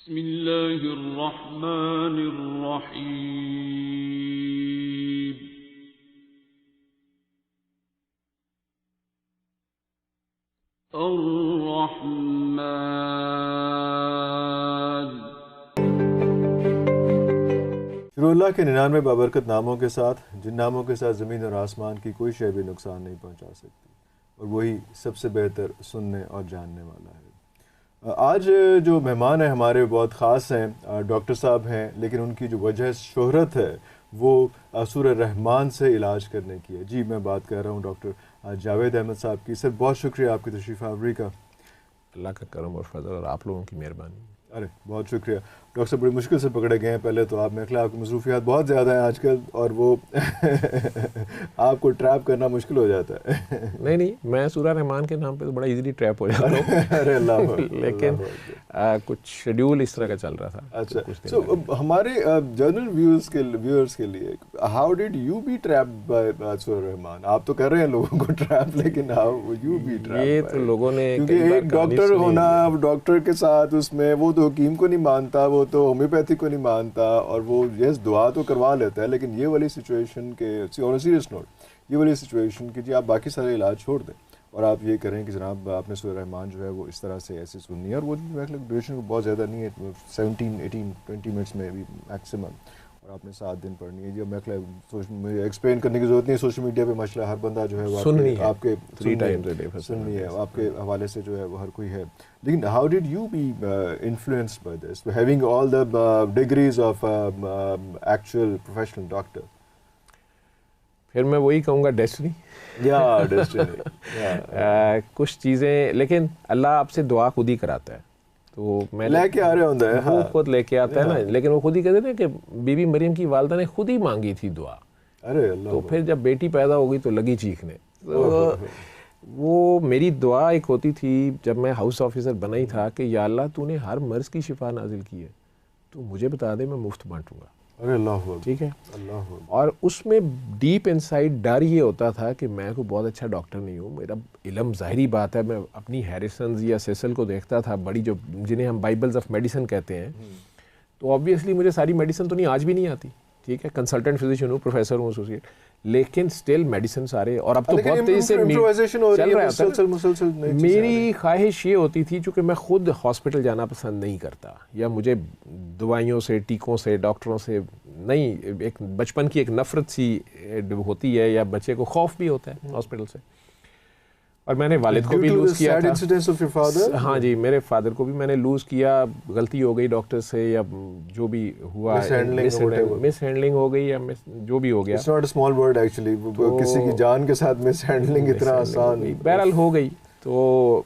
बिस्मिल्लाहिर्रहमानिर्रहीम। अर्रहमान। शुरू अल्लाह के 99 बाबरकत नामों के साथ, जिन नामों के साथ ज़मीन और आसमान की कोई शय भी नुकसान नहीं पहुंचा सकती, और वही सबसे बेहतर सुनने और जानने वाला है। आज जो मेहमान हैं हमारे बहुत ख़ास हैं, डॉक्टर साहब हैं, लेकिन उनकी जो वजह शोहरत है वो सूरह रहमान से इलाज करने की है। जी, मैं बात कर रहा हूँ डॉक्टर जावेद अहमद साहब की। सर, बहुत शुक्रिया आपकी तशरीफ़ आवरी का। अल्लाह का करम और फजल और आप लोगों की मेहरबानी। अरे बहुत शुक्रिया डॉक्टर साहब, बड़ी मुश्किल से पकड़े गए हैं। पहले तो आप, मेरे ख्याल आपकी मसरूफियात बहुत ज़्यादा हैं आजकल, और वो आपको ट्रैप करना मुश्किल हो जाता है। नहीं, मैं सूरह रहमान के नाम पे तो बड़ा इजीली ट्रैप हो जाता हूँ। अरे अल्लाह लेकिन कुछ शेड्यूल इस तरह का चल रहा था। अच्छा, तो हमारे जनरल व्यूअर्स के लिए, how did you be trapped by Surah Rahman? आप तो कर रहे हैं लोगों को ट्रैप, लेकिन हाउ यू बी ट्रैप्ड? ये तो लोगों ने, क्योंकि एक डॉक्टर होना, डॉक्टर के साथ उसमें वो तो हकीम को नहीं मानता, वो तो होम्योपैथी को नहीं मानता, और वो यस दुआ तो करवा लेता है, लेकिन ये वाली सिचुएशन के, ऑन अ सीरियस नोट, ये वाली सिचुएशन कि जी आप बाकी सारे इलाज छोड़ दें और आप ये करें कि जनाब आपने सूरह रहमान जो है वो इस तरह से ऐसे सुननी है, और वो ड्यूरेशन को बहुत ज़्यादा नहीं है, 17, 18, 20 मिनट्स में भी मैक्सिमम, और आपने 7 दिन पढ़नी है। जी, मैं एक्सप्लेन करने की जरूरत नहीं है, सोशल मीडिया पे माशाल्लाह हर बंदा जो है वो आपके 3 टाइम्स अ डे सुननी है, आपके हवाले से जो है वो हर कोई है। लेकिन how did you B influenced by this, having all the degrees of actual professional doctor? फिर मैं वही कहूँगा, डेस्टिनी। कुछ चीज़ें, लेकिन अल्लाह आपसे दुआ खुद ही कराता है, तो मैं लेके आ रहे होता है, वो खुद लेके आता है ना, लेकिन वो खुद ही कहते हैं ना कि बीबी मरियम की वालदा ने खुद ही मांगी थी दुआ। अरे अल्लाह। तो फिर जब बेटी पैदा हो गई तो लगी चीखने। तो वो मेरी दुआ एक होती थी जब मैं हाउस ऑफिसर बना ही था कि या अल्लाह तूने हर मर्ज़ की शिफा नाजिल की है, तो मुझे बता दे, मैं मुफ्त बांटूंगा। अरे अल्लाह, ठीक है। अल्लाह। और उसमें डीप इनसाइड डर ये होता था कि मैं कोई बहुत अच्छा डॉक्टर नहीं हूँ, मेरा इल्म, ज़ाहिरी बात है, मैं अपनी हैरिसन्स या सेसल को देखता था, बड़ी जो जिन्हें हम बाइबल्स ऑफ मेडिसिन कहते हैं, तो ऑब्वियसली मुझे सारी मेडिसिन तो नहीं, आज भी नहीं आती, ठीक है, कंसल्टेंट फिजिशियन हूँ, प्रोफेसर हूँ, एसोसिएट, लेकिन स्टिल मेडिसिन सारे, और अब तो बहुत तेजी से चल रहा है। मेरी ख्वाहिश ये होती थी, चूँकि मैं खुद हॉस्पिटल जाना पसंद नहीं करता, या मुझे दवाइयों से, टीकों से, डॉक्टरों से नहीं, एक बचपन की एक नफ़रत सी होती है, या बच्चे को खौफ भी होता है हॉस्पिटल से। और मैंने वालिद को भी लूज़ किया था। हाँ जी, मेरे फादर को भी मैंने लूज़ किया, गलती हो गई डॉक्टर से, या जो भी हुआ, मिस हैंडलिंग हो गई, या जो भी हो गया। It's not a small word actually, तो किसी की जान के साथ मिस हैंडलिंग इतना आसान, बहरहाल हो गई। तो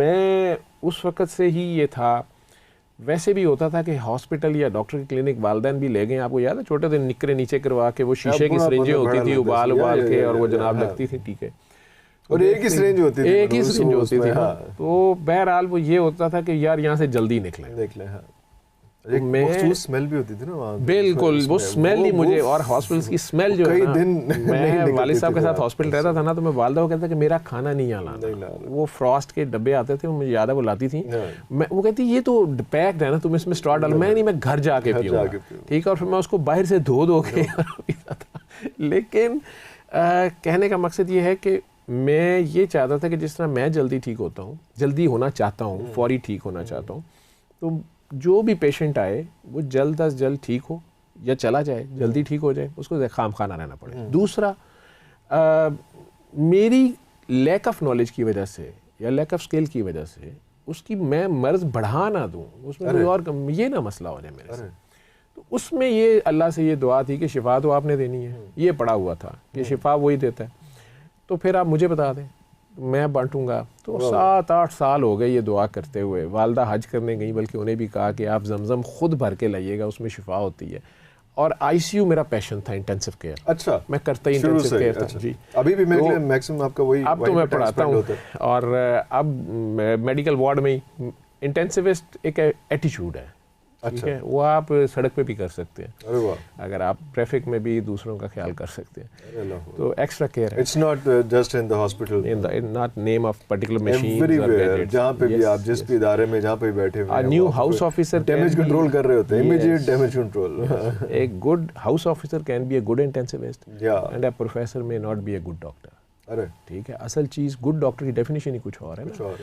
मैं उस वक़्त से ही ये था, वैसे भी होता था कि हॉस्पिटल या डॉक्टर की क्लिनिक वालदैन भी ले गए। आपको याद है, छोटे थे निकरे नीचे करवा के, वो शीशे की सिरिंजें होती थी, उबाल के, और वो जनाब लगती थी, ठीक है, और एक ही सिरिंज होती थी, एक ही सिरिंज होती थी। तो बहरहाल वो ये होता था कि यार यहाँ से जल्दी निकले। एक मखसूस स्मेल भी होती थी ना वहाँ, बिल्कुल, वो स्मेल ही मुझे, और हॉस्पिटल की स्मेल जो है ना, मैं वालिद साहब के साथ हॉस्पिटल रहता था ना, तो मैं वालदा को कहता कि मेरा खाना नहीं लाना। वो फ्रॉस्ट के डब्बे आते थे, मुझे याद है, वो लाती थी, मैं, वो कहती ये तो पैक्ड है ना, तुम इसमें स्ट्रॉ डालो। मैं नहीं, मैं घर जाके पीऊंगा, ठीक है, और फिर मैं उसको बाहर से धो के पीता था। लेकिन कहने का मकसद ये है कि मैं ये चाहता था कि जिस तरह मैं जल्दी ठीक होता हूँ, जल्दी होना चाहता हूँ, फौरी ठीक होना चाहता हूँ, तो जो भी पेशेंट आए वो जल्द अज जल्द ठीक हो, या चला जाए, जल्दी ठीक हो जाए, उसको खाम खाना रहना पड़े। दूसरा, मेरी लैक ऑफ नॉलेज की वजह से या लैक ऑफ स्किल की वजह से उसकी मैं मर्ज़ बढ़ा ना दूँ, उसमें कोई और ये ना मसला हो जाए मेरे से। तो उसमें ये अल्लाह से ये दुआ थी कि शिफा तो आपने देनी है, ये पड़ा हुआ था कि शिफा वही देता है, तो फिर आप मुझे बता दें, मैं बांटूंगा। तो 7-8 साल हो गए ये दुआ करते हुए। वालदा हज करने गई, बल्कि उन्हें भी कहा कि आप जमजम खुद भर के लाइएगा, उसमें शिफा होती है। और आईसीयू मेरा पैशन था, इंटेंसिव केयर। अच्छा, मैं करता ही इंटेंसिव केयर था। जी, अभी भी मेरे लिए मैक्सिमम आपका वही, अब तो मैं पढ़ाता हूँ, और अब मेडिकल वार्ड में ही इंटेंसिविस्ट एक एटीट्यूड है, ठीक है, वो आप सड़क पे भी कर सकते हैं। अरे वाह, अगर आप ट्रैफिक में भी दूसरों का ख्याल कर सकते हैं, अरे अल्लाह। तो एक्स्ट्रा केयर है। It's not just in the hospital, in not name of particular machine, everywhere, जहाँ पे भी आप जिस भी इदारे में जहाँ पे भी बैठे हुए हैं, new house officer damage control कर रहे होते हैं, इमीडिएट डैमेज कंट्रोल। एक good house officer can be a good intensivist and a professor may not be a good doctor. अरे ठीक है, असल चीज़ गुड डॉक्टर की डेफिनेशन ही कुछ और है ना,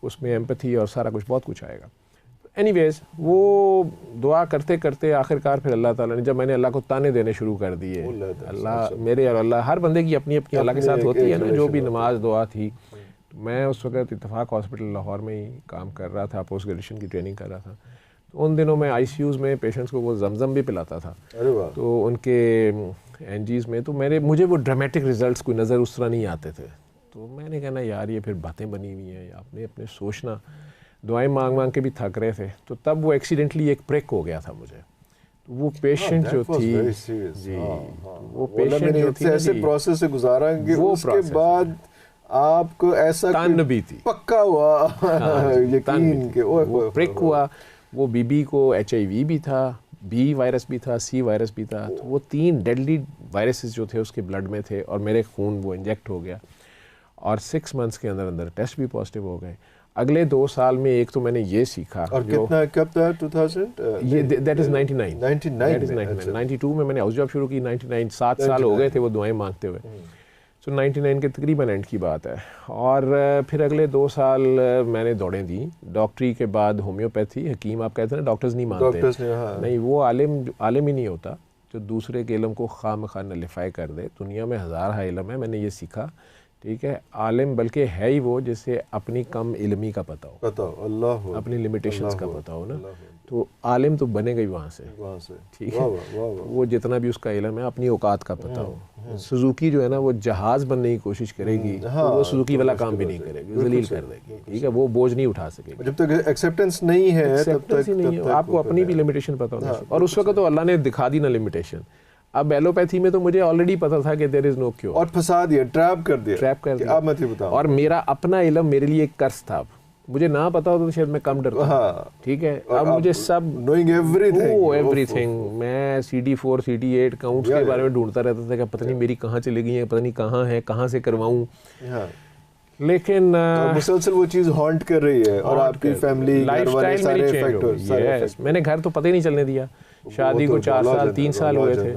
उसमें एम्पैथी और सारा कुछ बहुत कुछ आएगा। एनीवेज, वो दुआ करते करते आखिरकार फिर अल्लाह ताला ने, जब मैंने अल्लाह को ताने देने शुरू कर दिए, अल्लाह मेरे और अल्लाह, हर बंदे की अपनी अपनी अल्लाह के साथ होती है ना, जो भी नमाज दुआ थी। मैं उस वक्त इत्तेफाक हॉस्पिटल लाहौर में ही काम कर रहा था, पोस्ट ग्रेजुएशन की ट्रेनिंग कर रहा था। तो उन दिनों में आईसीयूज़ में पेशेंट्स को वो जमजम भी पिलाता था। तो उनके एनजीज़ में तो मुझे वो ड्रामेटिक रिजल्ट्स कोई नज़र उस तरह नहीं आते थे। तो मैंने कहना यार ये फिर बातें बनी हुई हैं, आपने अपने सोचना, दुआएं मांग मांग के भी थक रहे थे। तो तब वो एक्सीडेंटली एक प्रेक हो गया था मुझे। तो वो पेशेंट जो थी जी, वो पेशेंट जो थी ऐसे प्रोसेस से गुजारा कि उसके बाद आपको ऐसा तान भी थी, पक्का हुआ यकीन कि वो प्रेक हुआ। वो बीबी को HIV भी था, B वायरस भी था, C वायरस भी था। तो वो 3 डेडली वायरसेस जो थे उसके ब्लड में थे और मेरे खून वो इंजेक्ट हो गया और 6 मंथ्स के अंदर अंदर टेस्ट भी पॉजिटिव हो गए। अगले 2 साल में एक तो मैंने ये सीखा, और कितना कब था 2000 ये दैट इज 92 में मैंने हाउस जॉब शुरू की। 99 7 साल हो गए थे वो दुआएं मांगते हुए। तो 99 के तकरीबन एंड की बात है। और फिर अगले 2 साल मैंने दौड़ें दी, डॉक्टरी के बाद होम्योपैथी। हकीम आप कहते हैं ना डॉक्टर्स नहीं मानते, नहीं, वो आलिम ही नहीं होता जो दूसरे के इल्म को खामखा नलिफाई कर दे। दुनिया में हज़ार इल्म है, मैंने ये सीखा। ठीक है, आलिम बल्कि है ही वो जिससे अपनी कम इल्मी का पता हो, अल्लाह, अपनी लिमिटेशंस का पता हो ना। तो आलिम तो बनेगा ही वहाँ से। ठीक है, वो जितना भी उसका इल्म है अपनी औकात का पता हो। सुजुकी जो है ना वो जहाज़ बनने की कोशिश करेगी, तो वो सुजुकी वाला काम भी नहीं करेगी, जलील कर देगी। ठीक है, वो बोझ नहीं उठा सकेगी जब तक एक्सेप्टेंस नहीं है, एक्सेप्टेंस ही नहीं है। आपको अपनी भी लिमिटेशन पता होना चाहिए। और उस वक्त तो अल्लाह ने दिखा दी ना लिमिटेशन। अब एलोपैथी में तो मुझे ऑलरेडी पता था कि देयर इज नो क्योर, और फंसा दिया, ट्रैप कर दिया। आप मत ही बताओ। और मेरा अपना इल्म मेरे लिए एक कर्ज था। मुझे ना पता होता तो शायद मैं कम डरता। हाँ, ठीक है, अब मुझे सब नोइंग एवरीथिंग, मैं CD4 CD8 काउंट्स के बारे में ढूंढता रहता था कि पता नहीं मेरी कहाँ चली गई है, पता नहीं कहाँ है, कहाँ से करवाऊँ। लेकिन मुसलसल वो चीज हॉन्ट कर रही है और आपकी फैमिली, घर वाले, सारे फैक्टर्स। मैंने घर तो पता ही नहीं चलने दिया। शादी को 4 साल 3 साल हुए थे,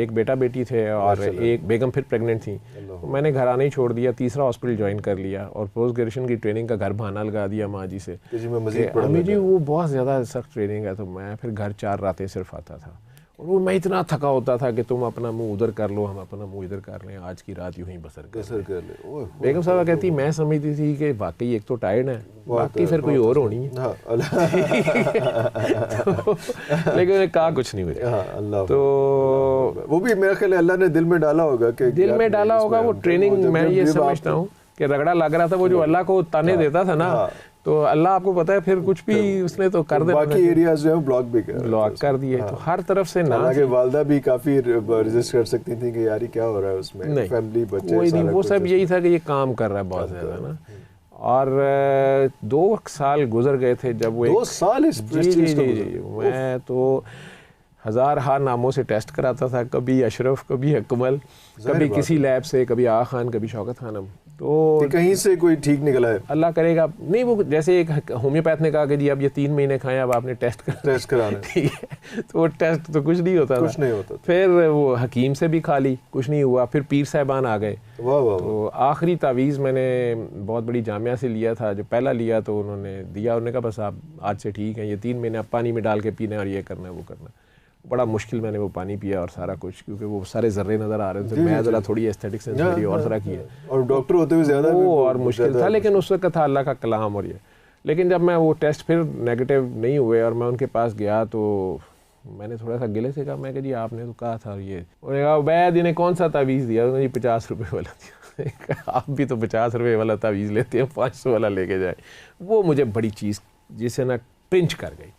एक बेटा बेटी थे और एक बेगम फिर प्रेग्नेंट थी। तो मैंने घर आना ही छोड़ दिया, तीसरा हॉस्पिटल ज्वाइन कर लिया और पोस्ट ग्रेजुएशन की ट्रेनिंग का घर बहाना लगा दिया माँ जी से। अम्मी जी वो बहुत ज़्यादा सख्त ट्रेनिंग है। तो मैं फिर घर 4 रातें सिर्फ आता था और वो मैं इतना थका होता था कि तुम अपना मुंह उधर कर लो, हम अपना मुंह इधर कर लें, आज की रात यूं ही बसर कर ले। बेगम साहब कहती, मैं समझती थी कि वाकई एक तो टायर्ड है, बाकी फिर कोई और होनी है। लेकिन कहा कुछ नहीं हुआ। तो वो भी मेरा ख्याल अल्लाह ने दिल में डाला होगा कि दिल में डाला होगा वो ट्रेनिंग। मैं ये समझता हूँ कि रगड़ा लग रहा था वो जो अल्लाह को ताने देता था ना, तो अल्लाह आपको पता है फिर कुछ भी उसने तो कर देना। बाकी एरियाज जो है ब्लॉक कर दिए। तो हर तरफ से ना, हालांकि वालदा भी काफी रेजिस्ट कर सकती थी कि यार क्या हो रहा है उसमें, फैमिली बच्चे कोई नहीं, वो सब यही था कि ये काम कर रहा है बहुत ज्यादा ना। और 2 साल गुजर गए थे जब वो 2 साल जी, मैं तो 1000 नामों से टेस्ट कराता था, कभी अशरफ, कभी अकमल, कभी किसी लैब से, कभी आ खान, कभी शौकत खानम। तो कहीं से कोई ठीक निकला है? अल्लाह करेगा नहीं। वो जैसे एक होम्योपैथ ने कहा कि जी अब ये 3 महीने खाएं, अब आपने टेस्ट कराना। ठीक है, तो वो टेस्ट तो कुछ नहीं होता था। फिर वो हकीम से भी खा ली, कुछ नहीं हुआ। फिर पीर साहिबान आ गए। तो आखिरी तावीज़ मैंने बहुत बड़ी जामिया से लिया था, जो पहला लिया तो उन्होंने दिया, उन्होंने कहा बस आप आज से ठीक हैं, ये 3 महीने आप पानी में डाल के पीना और ये करना है वो करना। बड़ा मुश्किल मैंने वो पानी पिया और सारा कुछ, क्योंकि वो सारे जर्रे नज़र आ रहे थे। मैं ज़रा थोड़ी एस्थेटिक सेंस मेरी और तरह की है और डॉक्टर होते हुए ज़्यादा वो और मुश्किल था। लेकिन उस वक्त था अल्लाह का कलाम और ये। लेकिन जब मैं वो टेस्ट फिर नेगेटिव नहीं हुए और मैं उनके पास गया तो मैंने थोड़ा सा गिले से कहा, मैं कि जी आपने तो कहा था ये। उन्होंने कहा वैद इन्हें कौन सा तावीज़ दिया? उन्होंने जी 50 रुपये वाला दिया। आप भी तो 50 रुपये वाला तावीज़ लेते हैं, 500 वाला लेके जाए। वो मुझे बड़ी चीज़ जिसे ना पिंच कर गई।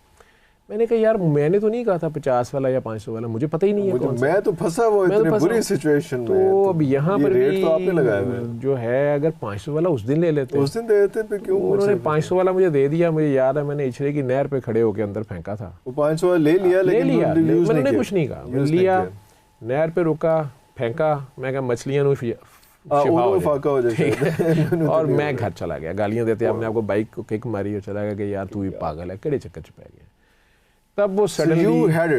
मैंने कहा यार मैंने तो नहीं कहा था 50 वाला या 500 वाला, मुझे पता ही नहीं है कौन सा। मैं तो फंसा वो इतनी बुरी सिचुएशन में। तो अब यहाँ पर रेट भी तो आपने लगाया हुआ है। जो है, अगर 500 वाला उस दिन ले लेते, उस दिन दे देते पे क्यों? उन्होंने 500 वाला मुझे दे दिया। मुझे याद है मैंने इचरे की नहर पे खड़े होकर अंदर फेंका था। वो 500 वाला ले लिया, लेकिन मैंने कुछ नहीं कहा, लिया, नहर पे रुका, फेंका, मैं कहा मछलियाँ फाका हो जाए और मैं घर चला गया। गालियां देते अपने आप को, बाइक को किक मारी और चला गया कि यार तू ही पागल है, केड़े चक्कर च पै गया। तब वो suddenly you had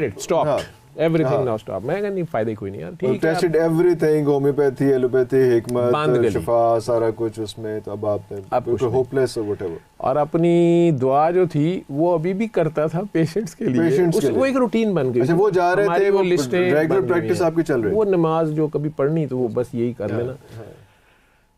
it stopped everything now stop। मैं कहा नहीं, फायदा कोई नहीं यार, ठीक है। टेस्टेड एवरीथिंग, होम्योपैथी, एलोपैथी, हिकमत, शिफा, सारा कुछ उसमें। तो अब आपने होपलेस और व्हाटएवर। और अपनी दुआ जो थी वो अभी भी करता था पेशेंट्स के लिए। वो एक रूटीन बन गई। अच्छा, वो जा रहे थे, वो लिस्टें रेगुलर प्रैक्टिस आपकी चल रही, वो नमाज जो कभी पढ़नी तो वो बस यही कर लेना।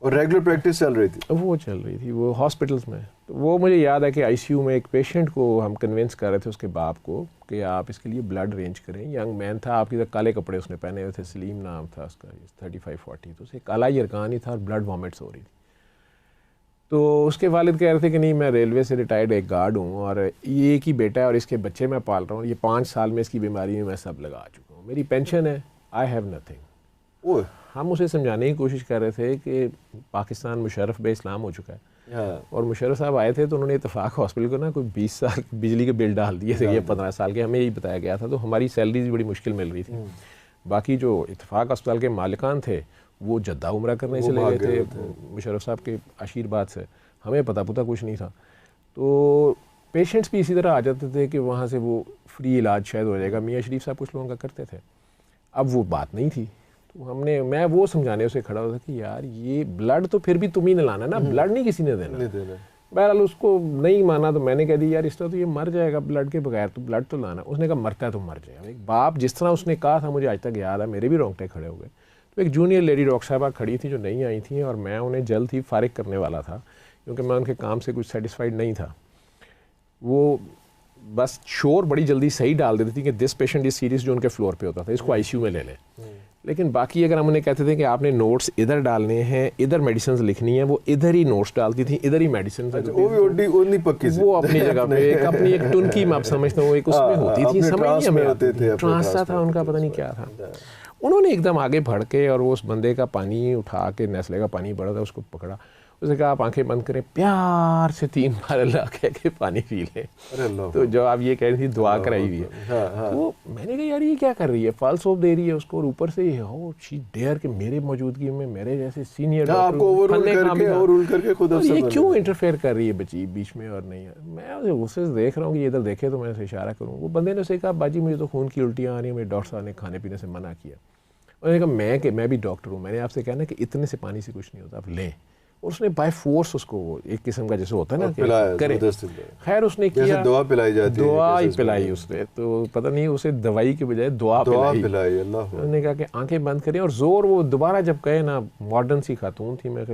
और रेगुलर प्रैक्टिस चल रही थी? वो चल रही थी, वो हॉस्पिटल्स में। तो वो मुझे याद है कि आईसीयू में एक पेशेंट को हम कन्विंस कर रहे थे, उसके बाप को, कि आप इसके लिए ब्लड अरेंज करें। यंग मैन था, आपकी तरह काले कपड़े उसने पहने हुए थे, सलीम नाम था उसका, 35-40। तो उसे काला यरकान ही था और ब्लड वॉमिट्स हो रही थी। तो उसके वालिद कह रहे थे कि नहीं, मैं रेलवे से रिटायर्ड एक गार्ड हूँ और ये एक ही बेटा है और इसके बच्चे मैं पाल रहा हूँ, ये 5 साल में इसकी बीमारी में मैं सब लगा चुका हूँ, मेरी पेंशन है, आई हैव नथिंग। हम उसे समझाने की कोशिश कर रहे थे कि पाकिस्तान मुशर्रफ बे इस्लाम हो चुका है। और मुशर्रफ साहब आए थे तो उन्होंने इत्तेफाक हॉस्पिटल को ना कोई 20 साल बिजली के बिल डाल दिए थे, ये 15 साल के, हमें यही बताया गया था। तो हमारी सैलरी बड़ी मुश्किल मिल रही थी। बाकी जो इत्तेफाक अस्पताल के मालिकान थे वो जद्दा उम्रा करने चले गए थे मुशर्रफ साहब के आशीर्वाद से, हमें पता कुछ नहीं था। तो पेशेंट्स भी इसी तरह आ जाते थे कि वहाँ से वो फ्री इलाज शायद हो जाएगा। मियाँ शरीफ साहब कुछ लोगों का करते थे, अब वो बात नहीं थी। तो मैं वो समझाने उसे खड़ा होता कि यार ये ब्लड तो फिर भी तुम ही ने लाना ना, ब्लड नहीं किसी ने देना। बहरहाल उसको नहीं माना तो मैंने कह दी यार इस तरह तो ये मर जाएगा ब्लड के बगैर, तो ब्लड तो लाना। उसने कहा मरता है तो मर जाएगा। एक बाप जिस तरह उसने कहा था, मुझे आज तक याद है, मेरे भी रोंगटे खड़े हो गए। तो एक जूनियर लेडी डॉक्टर साहबा खड़ी थी जो नहीं आई थी और मैं उन्हें जल्द ही फारिग करने वाला था क्योंकि मैं उनके काम से कुछ सेटिस्फाइड नहीं था। वो बस शोर बड़ी जल्दी सही डाल देती थी कि दिस पेशेंट इज सीरियस, जो उनके फ्लोर पे होता था, इसको आईसीयू में ले लें। लेकिन बाकी अगर हम उन्हें कहते थे कि आपने नोट्स इधर डालने हैं, इधर मेडिसिन लिखनी है, वो इधर ही नोट्स डालती थी, इधर ही मेडिसिन। वो अपनी जगह पे अपनी एक टुनकी मैं समझता हूँ, एक उसमें होती थी, समझ नहीं हमें ट्रांसता था उनका, पता नहीं क्या था। उन्होंने एकदम आगे बढ़ के और वो उस बंदे का पानी उठा के, नेस्ले का पानी पड़ा था, उसको पकड़ा, उसने कहा आप आंखें बंद करें, प्यार से 3 बार अल्लाह कह के पानी पी लें। तो जो आप ये कह रही थी दुआ कराई हुई है, वो मैंने कहा यार ये क्या कर रही है, फाल्स होप दे रही है उसको, और ऊपर से हो शी डेयर के मेरे मौजूदगी में मेरे जैसे सीनियर डॉक्टर ये क्यों इंटरफेयर कर रही है बच्ची बीच में। और नहीं, मैं उसे देख रहा हूँ कि ये इधर देखे तो मैं उसे इशारा करूँ। वो बंदे ने उसे कहा बाजी मुझे तो खून की उल्टियाँ आ रही हैं, मेरे डॉक्टर साहब ने खाने पीने से मना किया। उन्होंने कहा मैं भी डॉक्टर हूँ, मैंने आपसे कहना कि इतने से पानी से कुछ नहीं होता, आप लें। और उसने बाय फोर्स उसको एक किस्म का जैसे होता है ना करे, खैर उसने किया, दवा पिलाई जाती है, दवा ही पिलाई उसने। तो पता नहीं उसे दवाई के बजाय दुआ पिलाई। उन्होंने कहा कि आंखें बंद करें, और जोर वो दोबारा जब कहे ना, मॉडर्न सी खातून थी, मैं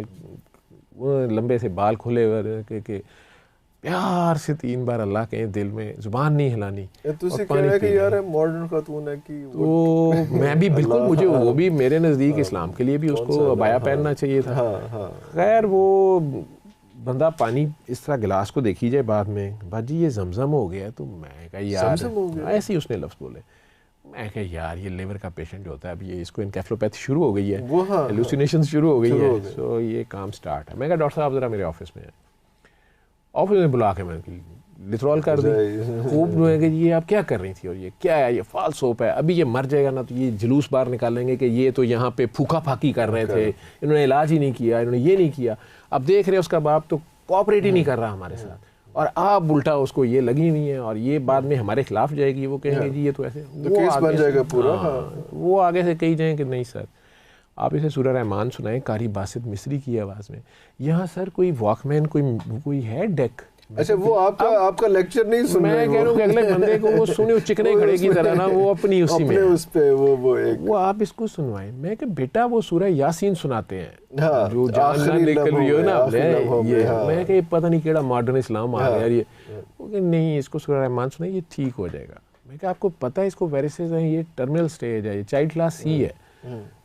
लंबे से बाल खुले हुए के प्यार से 3 बार अल्लाह के दिल में, जुबान नहीं हिलानी। तो मैं भी बिल्कुल, मुझे वो भी मेरे नज़दीक इस्लाम के लिए भी उसको अबाया पहनना चाहिए था। खैर वो बंदा पानी इस तरह गिलास को देखी जाए बाद में, बाजी ये जमजम हो गया। तो मैं कहा यार, ऐसे ही उसने लफ्ज़ बोले। मैं कहा यार ये लिवर का पेशेंट होता है, अब ये इसको इनकेफ्लोपैथी शुरू हो गई है, हेलुसिनेशन शुरू हो गई है, सो ये काम स्टार्ट है। मैं कहा डॉक्टर साहब ज़रा मेरे ऑफिस में, ऑफिस में बुला के मैंने लिथरॉल कर दी। खूब जो है कि ये आप क्या कर रही थी और ये क्या है, ये फाल्स होप है, अभी ये मर जाएगा ना तो ये जुलूस बाहर निकालेंगे कि ये तो यहाँ पे फूका फाकी कर रहे थे, इन्होंने इलाज ही नहीं किया, इन्होंने ये नहीं किया। अब देख रहे उसका बाप तो कोऑपरेट ही नहीं कर रहा हमारे साथ, और आप उल्टा उसको ये लगी हुई है और ये बाद में हमारे खिलाफ जाएगी। वो कहेंगे जी ये तो ऐसे, वो आगे से कही जाए कि नहीं सर आप इसे सूरह रहमान सुनाएं कारी बासित मिस्री की आवाज़ में। यहाँ सर कोई वॉकमैन कोई है डेक। अच्छा वो आपका लेक्चर नहीं सुन रहे, मैं कह रहा हूँ कि अगले बंदे को वो सुने चिकने खड़े की तरह ना, वो अपनी उसी में उस पे वो आप इसको सुनवाएं। मैं कि बेटा वो सूरह यासीन सुनाते हैं जो जान ना निकल रही हो ना, मैं कि पता नहीं केड़ा मॉडर्न इस्लाम आ गया यार ये, नहीं इसको सूरह रहमान सुनाए ये ठीक हो जाएगा। मैं कि आपको पता है इसको वेरिसेस हैं, ये टर्मिनल स्टेज है, ये चाइल्ड क्लास सी है,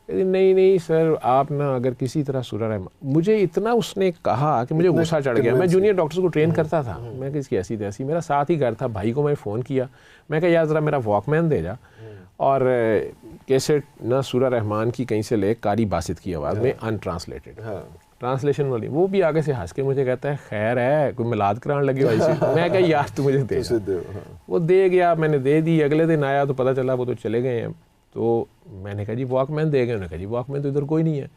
कहती नहीं नहीं सर, आप ना अगर किसी तरह सूरह रहमान, मुझे इतना उसने कहा कि मुझे गुस्सा चढ़ गया। मैं जूनियर डॉक्टर्स को ट्रेन करता था, मैं किसकी ऐसी तैसी, मेरा साथ ही घर था, भाई को मैं फ़ोन किया, मैं कहा यार ज़रा मेरा वॉकमैन दे जा, और कैसेट ना सूरह रहमान की कहीं से ले कारी बासित की आवाज़ में अनट्रांसलेटेड, ट्रांसलेशन वाली, वो भी आगे से हंस के मुझे कहता है खैर है कोई मिलाद कराने लगी वैसे। मैं कहा यार तू मुझे दे। वो दे गया, मैंने दे दी। अगले दिन आया तो पता चला वो तो चले गए हैं। तो मैंने कहा जी वॉकमैन दे गए। उन्होंने कहा जी वॉकमैन तो इधर कोई नहीं है।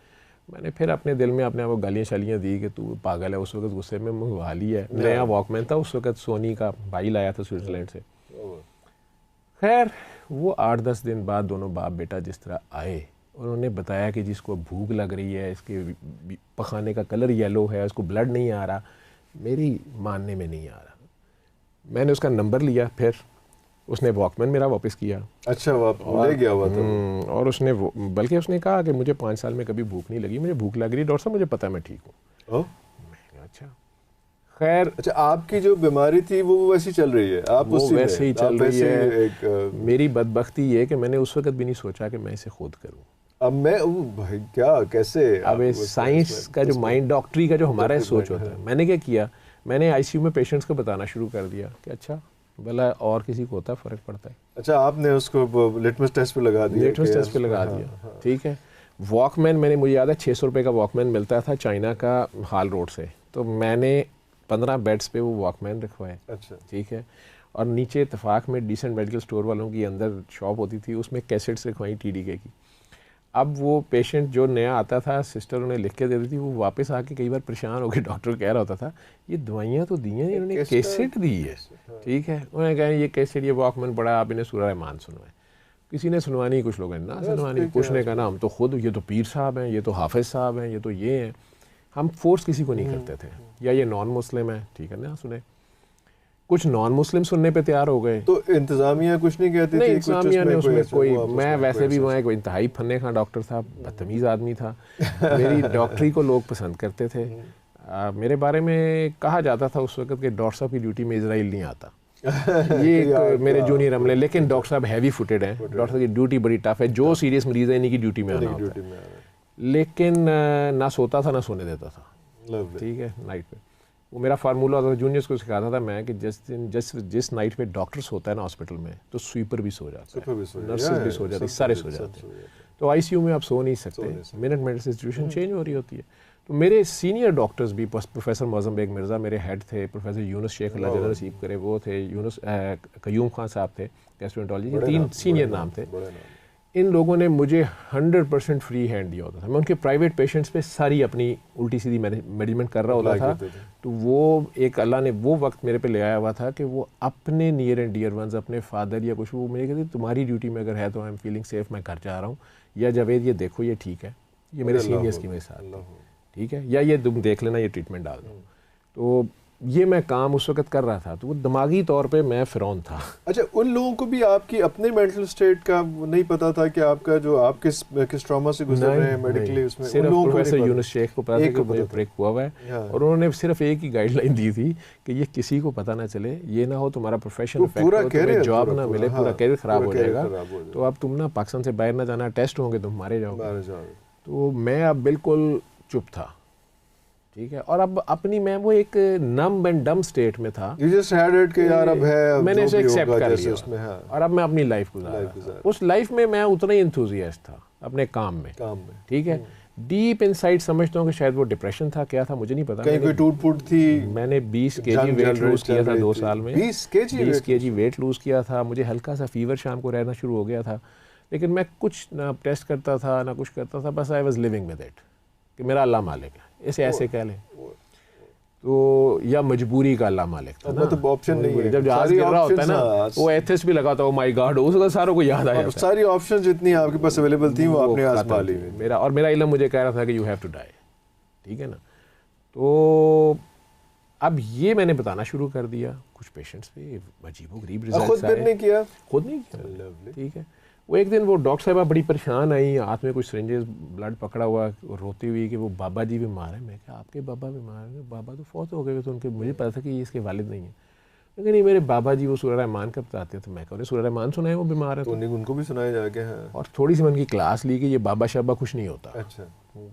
मैंने फिर अपने दिल में अपने आप को गालियाँ शालियाँ दी कि तू पागल है। उस वक्त गुस्से में मंगवा लिया है। नया वॉकमैन था उस वक्त, सोनी का, भाई लाया था स्विट्ज़रलैंड से। खैर वो 8-10 दिन बाद दोनों बाप बेटा जिस तरह आए, उन्होंने बताया कि जिसको भूख लग रही है, इसके पखाने का कलर येलो है, उसको ब्लड नहीं आ रहा, मेरी मानने में नहीं आ रहा। मैंने उसका नंबर लिया, फिर उसने वॉकमैन मेरा वापस किया। अच्छा, वो ले गया हुआ था। और उसने बल्कि उसने कहा कि मुझे 5 साल में कभी भूख नहीं लगी, मुझे भूख लग रही है डॉक्टर साहब, मुझे पता है मैं ठीक हूँ। अच्छा खैर, अच्छा आपकी जो बीमारी थी वो वैसी चल रही है, आप वो वैसे ही चल रही है। मेरी बदबख्ती ये कि मैंने उस वक्त भी नहीं सोचा कि मैं इसे खुद करूँ। अब मैं भाई क्या कैसे, अब साइंस का जो माइंड, डॉक्टरी का जो हमारा सोच होता है, मैंने क्या किया, मैंने आईसीयू में पेशेंट्स को बताना शुरू कर दिया कि अच्छा भला और किसी को होता है, फ़र्क पड़ता है। अच्छा आपने उसको लिटमस टेस्ट पे लगा दिया? लिटमस टेस्ट पे लगा दिया, ठीक है। वॉकमैन मैंने, मुझे याद है 600 रुपये का वॉकमैन मिलता था चाइना का, हाल रोड से, तो मैंने 15 बेड्स पे वो वॉकमैन रखवाए। अच्छा, ठीक है। और नीचे इत्तेफाक में डिसेंट मेडिकल स्टोर वालों की अंदर शॉप होती थी, उसमें कैसेट्स रखवाई TDK की। अब वो पेशेंट जो नया आता था, सिस्टर उन्हें लिख के देती थी, वो वापस आके कई बार परेशान होकर डॉक्टर कह रहा होता था ये दवाइयाँ तो दी हैं, इन्होंने कैसेट दी है। ठीक है, उन्होंने कहा ये कैसेट, ये वॉकमैन पड़ा, आप इन्हें सूरह रहमान सुनवाएं। किसी ने सुनवानी, कुछ लोगों ने ना सुनवानी, कुछ ने कहा ना हम तो खुद, ये तो पीर साहब हैं, ये तो हाफिज साहब हैं, ये तो ये हैं। हम फोर्स किसी को नहीं करते थे, या ये नॉन मुस्लिम है, ठीक है ना सुने। कुछ नॉन मुस्लिम सुनने पे तैयार हो गए, तो इंतजामिया कुछ नहीं कहती थी? इंतजामिया ने उसमें कोई, मैं वैसे भी वहाँ कोई इंतहाई फन्ने खां डॉक्टर था, बदतमीज़ आदमी था। मेरी डॉक्टरी को लोग पसंद करते थे। मेरे बारे में कहा जाता था उस वक्त कि डॉक्टर साहब की ड्यूटी में इजराइल नहीं आता। ये एक मेरे जूनियर अमले, लेकिन डॉक्टर साहब हैवी फुटेड हैं, डॉक्टर साहब की ड्यूटी बड़ी टफ है, जो सीरियस मरीज है इन्हीं की ड्यूटी में आना होता है। लेकिन ना सोता था ना सोने देता था, ठीक है, नाइट पे। वो मेरा फार्मूला होता था, जूनियर्स को सिखाता था मैं कि जिस नाइट पे डॉक्टर्स होता है ना हॉस्पिटल में, तो स्वीपर भी सो जाता है, नर्सेज भी सो जाती, सारे सो जाते हैं। तो आईसीयू में आप सो नहीं सकते, मिनट मिनट से सिचुएशन चेंज हो रही होती है। तो मेरे सीनियर डॉक्टर्स भी, प्रोफेसर मौज़म बेग मिर्ज़ा मेरे हेड थे, प्रोफेसर यूनुस शेख अल्लाह जन्नत नसीब करे वो थे, यूनुस कयूम खान साहब थे गैस्ट्रोएंटरोलॉजी के, 3 सीनियर नाम थे। इन लोगों ने मुझे 100% फ्री हैंड दिया होता था। मैं उनके प्राइवेट पेशेंट्स पे सारी अपनी उल्टी सीधी मैनेजमेंट कर रहा होता था। तो वो एक अल्लाह ने वो वक्त मेरे पे ले आया हुआ था कि वो अपने नियर एंड डियर वंस, अपने फादर या कुछ, वो मुझे कहते तुम्हारी ड्यूटी में अगर है तो आई एम फीलिंग सेफ, मैं घर जा रहा हूँ, या जावेद ये देखो ये ठीक है, ये मेरे सीनियर्स की मेरे साथ, ठीक है, या ये तुम देख लेना, ये ट्रीटमेंट डाल दो। तो ये मैं काम उस वक्त कर रहा था, तो वो दिमागी तौर पे मैं फिरौन था। अच्छा, उन लोगों को भी आपकी अपने मेंटल स्टेट का नहीं पता था कि आपका जो आप किस ट्रॉमा से गुजर रहे हैं मेडिकली, उसमें सिर्फ प्रोफेसर यूनुस शेख को पता था कि मुझे ब्रेक हुआ हुआ है, और उन्होंने सिर्फ एक ही गाइडलाइन दी थी कि ये किसी को पता ना चले, ये ना हो तुम्हारा प्रोफेशन इफेक्ट हो, तुम्हें जॉब ना मिले, पूरा कैरियर खराब हो जाएगा, तो अब तुम ना पाकिस्तान से बाहर ना जाना, टेस्ट होंगे, तुम मारे जाओगे। तो मैं अब बिल्कुल चुप था, ठीक है। और अब अपनी, मैं वो एक नम एंड डम स्टेट में था। You just had it कि यार अब है, मैंने इसे एक्सेप्ट कर लिया उसमें, हाँ। और अब मैं अपनी लाइफ गुजार। उस लाइफ में मैं उतना ही एंथुसियास्ट था अपने काम में, ठीक है। डीप इनसाइड समझता हूँ कि शायद वो डिप्रेशन था, क्या था मुझे नहीं पता। कहीं कोई टूट-फूट थी। मैंने 20 kg वेट लूज किया था 2 साल में। 20 kg वेट लूज किया था। मुझे हल्का सा फीवर शाम को रहना शुरू हो गया था, लेकिन मैं कुछ ना टेस्ट करता था ना कुछ करता था, बस I was living with it कि मेरा अल्लाह मालिक है, इसे ऐसे कह लें तो, या मजबूरी का अल्लाह मालिक था ना, मतलब ऑप्शन नहीं है। जब जहाज गिर रहा होता है ना, वो एथिस्ट भी लगा था, ओ माय गॉड, उसका सारों को याद आया, सारी ऑप्शंस जितनी आपके पास अवेलेबल थी वो आपने आजमा ली। मेरा इल्म मुझे कह रहा था कि यू हैव टू डाई, ठीक है ना। तो अब ये मैंने बताना शुरू कर दिया, कुछ पेशेंट्स पे अजीबोगरीब रिजल्ट्स आए। खुद नहीं किया, ठीक है। वो एक दिन वो डॉक्टर साहबा बड़ी परेशान आई, हाथ में कुछ सिरिंजेस, ब्लड पकड़ा हुआ, रोती हुई कि वो बाबा जी बीमार हैं। मैं कहा आपके बाबा बीमार हैं? बाबा तो फौत हो गए, तो उनके, मुझे पता था कि ये इसके वालिद नहीं है। लेकिन नहीं, मेरे बाबा जी वो सूरह रहमान का बताते थे, मैं कह रहा सूरह रहमान सुनाए, वो बीमार है तो उनको भी सुनाया जाके। हाँ। और थोड़ी सी मैंने उनकी क्लास ली कि ये बाबा शाबा कुछ नहीं होता। अच्छा।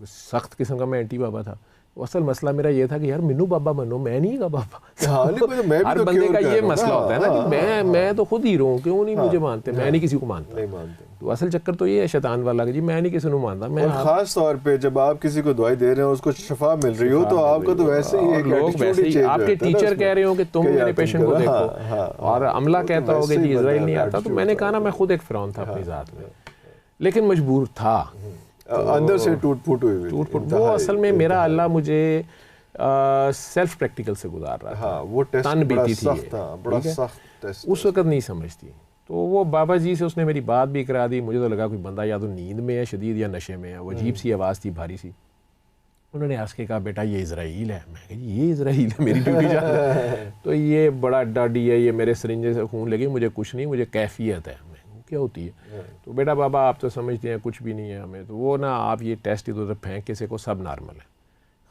सख्त किस्म का मैं एंटी बाबा था। असल मसला मेरा ये था कि यार मिनू बाबा बनो, मैं नहीं का बाबा। हाँ, मैं हर बंदे का ये मसला होता है ना कि मैं तो खुद हीरो हूँ, क्यों नहीं मुझे मानते, मैं नहीं किसी को मानता। तो असल चक्कर तो ये है शैतान वाला कि जी मैं नहीं किसी को मानता। मैं खास तौर पे जब आप किसी को दवाई दे रहे हो, उसको शफा मिल रही हो, तो आपको तो वैसे ही एक लोग वैसे ही आपके टीचर कह रहे हो कि तुम मेरे पेशेंट को देखो, और अमला कहता हो कि जी इजराइल नहीं आता, तो मैंने कहा ना मैं खुद एक फिरौन था अपनी जात में, लेकिन मजबूर था, अंदर से टूट फूट हुई। वो असल में मेरा अल्लाह मुझे सेल्फ प्रैक्टिकल से गुजार रहा था। वो टेस्ट तन बीती थी, बड़ा सख्त टेस्ट उस वक्त नहीं समझती। तो वो बाबा जी से उसने मेरी बात भी करा दी। मुझे तो लगा कोई बंदा या तो नींद में है शदीद या नशे में है। वो अजीब सी आवाज़ थी, भारी सी। उन्होंने हंस के कहा बेटा ये इजराइल है। मैं कहा ये इजराइल है, मेरी ड्यूटी जा तो ये बड़ा डाडी है, ये मेरे सरिंजे से खून लगे, मुझे कुछ नहीं, मुझे कैफियत है। क्या होती है? तो बेटा बाबा आप तो समझते हैं कुछ भी नहीं है हमें, तो वो ना आप ये टेस्ट इधर उधर फेंक किसी को, सब नॉर्मल है।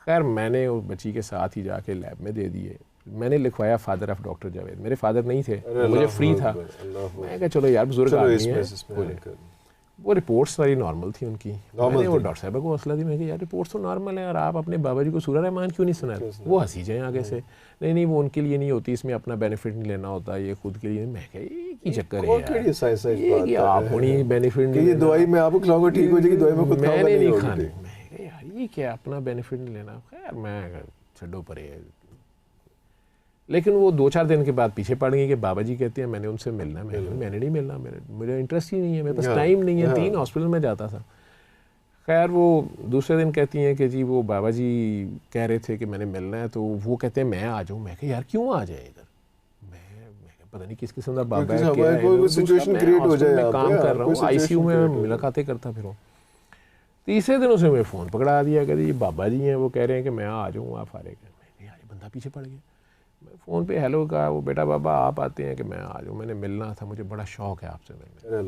खैर मैंने उस बच्ची के साथ ही जाके लैब में दे दिए। मैंने लिखवाया फादर ऑफ डॉक्टर जावेद। मेरे फादर नहीं थे, मुझे फ्री था। मैं कहा चलो यार बुजुर्ग आदमी है। वो रिपोर्ट्स सारी नॉर्मल थी उनकी। मैंने वो डॉक्टर साहब को हौसला दी, मैं कहा यार रिपोर्ट्स तो नॉर्मल है और आप अपने बाबा जी को सूरह रहमान क्यों नहीं सुना? वो हंसी जाए आगे से, नहीं वो उनके लिए नहीं होती, इसमें अपना बेनिफिट नहीं लेना होता, ये खुद के लिए। मैं कहा ये की चक्कर है यार, आप अपनी बेनिफिट नहीं, ये दवाई मैं आपको खिलाऊंगा ठीक हो जाएगी, दवाई मैं खुद मैंने नहीं खानी। मैं कहा यार ये क्या अपना बेनिफिट नहीं लेना। खैर मैं छड्डो परे। लेकिन वो 2-4 दिन के बाद पीछे पड़ गई कि बाबा जी कहते हैं मैंने उनसे मिलना है। मैंने नहीं मिलना, मेरा इंटरेस्ट ही नहीं है, मेरे पास टाइम नहीं है। 3 हॉस्पिटल में जाता था। खैर वो दूसरे दिन कहती हैं कि जी वो बाबा जी कह रहे थे कि मैंने मिलना है, तो वो कहते हैं मैं आ जाऊँ। मैं कहा यार क्यों आ जाए इधर, मैं पता नहीं किस किस्म का बाबा है, काम कर रहा हूँ, ICU में मुलाकातें करता फिर। तीसरे दिन उसने मुझे फ़ोन पकड़ा दिया कि जी बाबा जी हैं, वो कह रहे हैं कि मैं आ जाऊँ, आप फारिग हैं। मैं यार बंदा पीछे पड़ गया। मैं फ़ोन पे हेलो कहा, वो बेटा बाबा आप आते हैं कि मैं आ जाऊँ, मैंने मिलना था, मुझे बड़ा शौक़ है आपसे मिलने।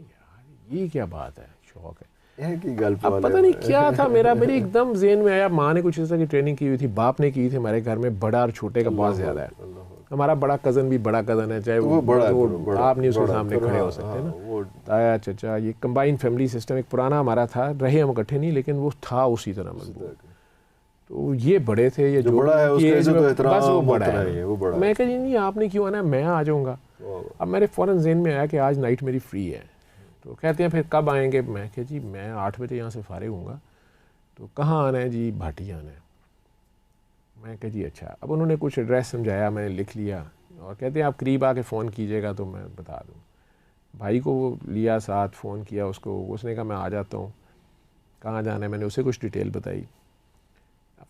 यार ये क्या बात है, शौक़ है अब पता नहीं क्या था मेरी एकदम ज़हन में आया। माँ ने कुछ इस तरह की ट्रेनिंग की हुई थी, बाप ने की थी। हमारे घर में बड़ा और छोटे का बहुत ज़्यादा है। हमारा बड़ा कज़न भी बड़ा कज़न है, चाहे वो आप नहीं उसके सामने खड़े हो सकते ना, ताया चचा, ये कंबाइंड फैमिली सिस्टम एक पुराना हमारा था। रहे हम इकट्ठे नहीं, लेकिन वो था उसी तरह मजबूत। तो ये बड़े थे, ये जो बड़ा है बस वो बड़ा है। मैं कह नहीं आपने क्यों आना, मैं आ जाऊँगा। अब मेरे फ़ौरन ज़हन में आया कि आज नाइट मेरी फ्री है। तो कहते हैं फिर कब आएंगे? मैं कहा जी मैं 8 बजे यहाँ से फारिग हूँगा। तो कहाँ आना है? जी भाटी आना है। मैं कहा जी अच्छा। अब उन्होंने कुछ एड्रेस समझाया, मैंने लिख लिया, और कहते हैं आप करीब आके फ़ोन कीजिएगा तो मैं बता दूँ। भाई को लिया साथ, फ़ोन किया उसको, उसने कहा मैं आ जाता हूँ, कहाँ जाना है? मैंने उसे कुछ डिटेल बताई।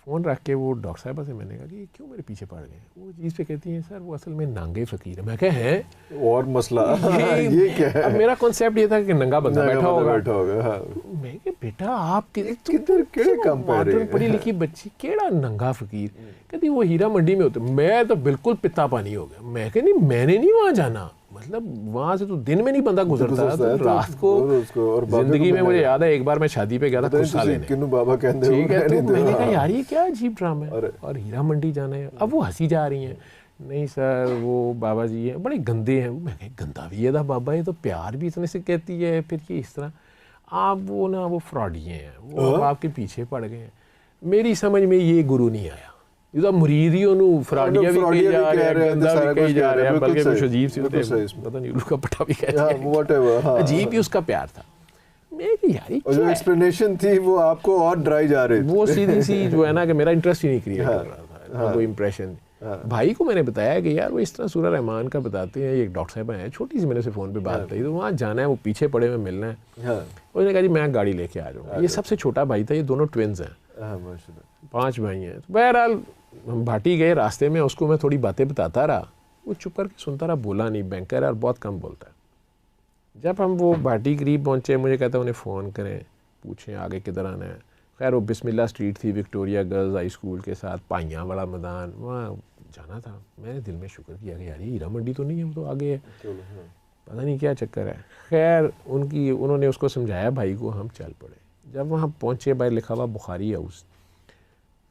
फ़ोन रख के वो डॉक्टर साहबा से मैंने कहा कि क्यों मेरे पीछे पड़ गए? वो चीज़ पे कहती हैं सर वो असल में नंगे फ़कीर है। मैं कहा है और मसला ये क्या है? अब मेरा कॉन्सेप्ट ये था कि नंगा बंदा बैठा होगा। हाँ। मैं कहा बेटा आप किधर केड़े काम कर रहे हैं? पढ़ी लिखी बच्ची केड़ा नंगा फ़कीर? कहती वो हीरा मंडी में होते। मैं तो बिल्कुल पिता पानी हो गया। मैं कहा नहीं मैंने नहीं वहाँ जाना, मतलब वहाँ से तो दिन में नहीं बंदा गुजरता, तो रात को जिंदगी में मुझे याद है एक बार मैं शादी पे गया था खुस्सा लेने, ठीक है, तो मैंने कहा यार ये क्या अजीब ड्रामा है, और हीरा मंडी जाना है। अब वो हंसी जा रही हैं, नहीं सर वो बाबा जी हैं बड़े गंदे हैं। मैं कहा गंदा भी है था बाबा, ये तो प्यार भी इतने से कहती है, फिर ये इस तरह आप वो ना वो फ्रॉडिये हैं, वो आपके पीछे पड़ गए हैं। मेरी समझ में ये गुरु नहीं आया। ਇਹਦਾ मुरीद ही ਉਹਨੂੰ ਫਰਾਡੀਆ ਵੀ ਕਹੀ ਜਾ ਰਿਹਾ, ਗੰਦਾ ਵੀ ਕਹੀ जा रहा है, बल्कि कुछ अजीब सी पता नहीं उल्लू का पट्टा भी कहते हैं, अजीब ही उसका प्यार था। मेरी यारी जो एक्सप्लेनेशन थी वो आपको और ड्राई जा रही थी, वो सीधी सी जो है ना कि मेरा इंटरेस्ट ही नहीं क्रिएट कर रहा था, कोई इंप्रेशन। भाई को मैंने बताया कि यार वो इस तरह सूरह रहमान का बताते हैं, एक डॉक्टर साहब हैं, छोटी सी मैंने से फ़ोन पे बात की, तो वहाँ जाना है, वो पीछे पड़े हुए मिलना है। उसने कहा जी मैं गाड़ी लेके आ जाऊँगा। ये सबसे छोटा भाई था, ये दोनों ट्विन्स हैं, 5 भाई हैं। तो बहरहाल हम भाटी गए, रास्ते में उसको मैं थोड़ी बातें बताता रहा, वो चुप करके सुनता रहा, बोला नहीं। बैंकर है और बहुत कम बोलता है। जब हम वो भाटी करीब पहुँचे, मुझे कहता उन्हें फ़ोन करें, पूछें आगे किधर आना है। खैर वो बिस्मिल्लाह स्ट्रीट थी, विक्टोरिया गर्ल्स हाई स्कूल के साथ, पाइयाँ वाला मैदान, वहाँ जाना था। मैंने दिल में शुक्र किया कि यार ये हीरा मंडी तो नहीं है, वो तो आगे है, पता नहीं क्या चक्कर है। खैर उन्होंने उसको समझाया भाई को, हम चल पड़े। जब वहाँ पहुँचे, बाहर लिखा हुआ बुखारी हाउस,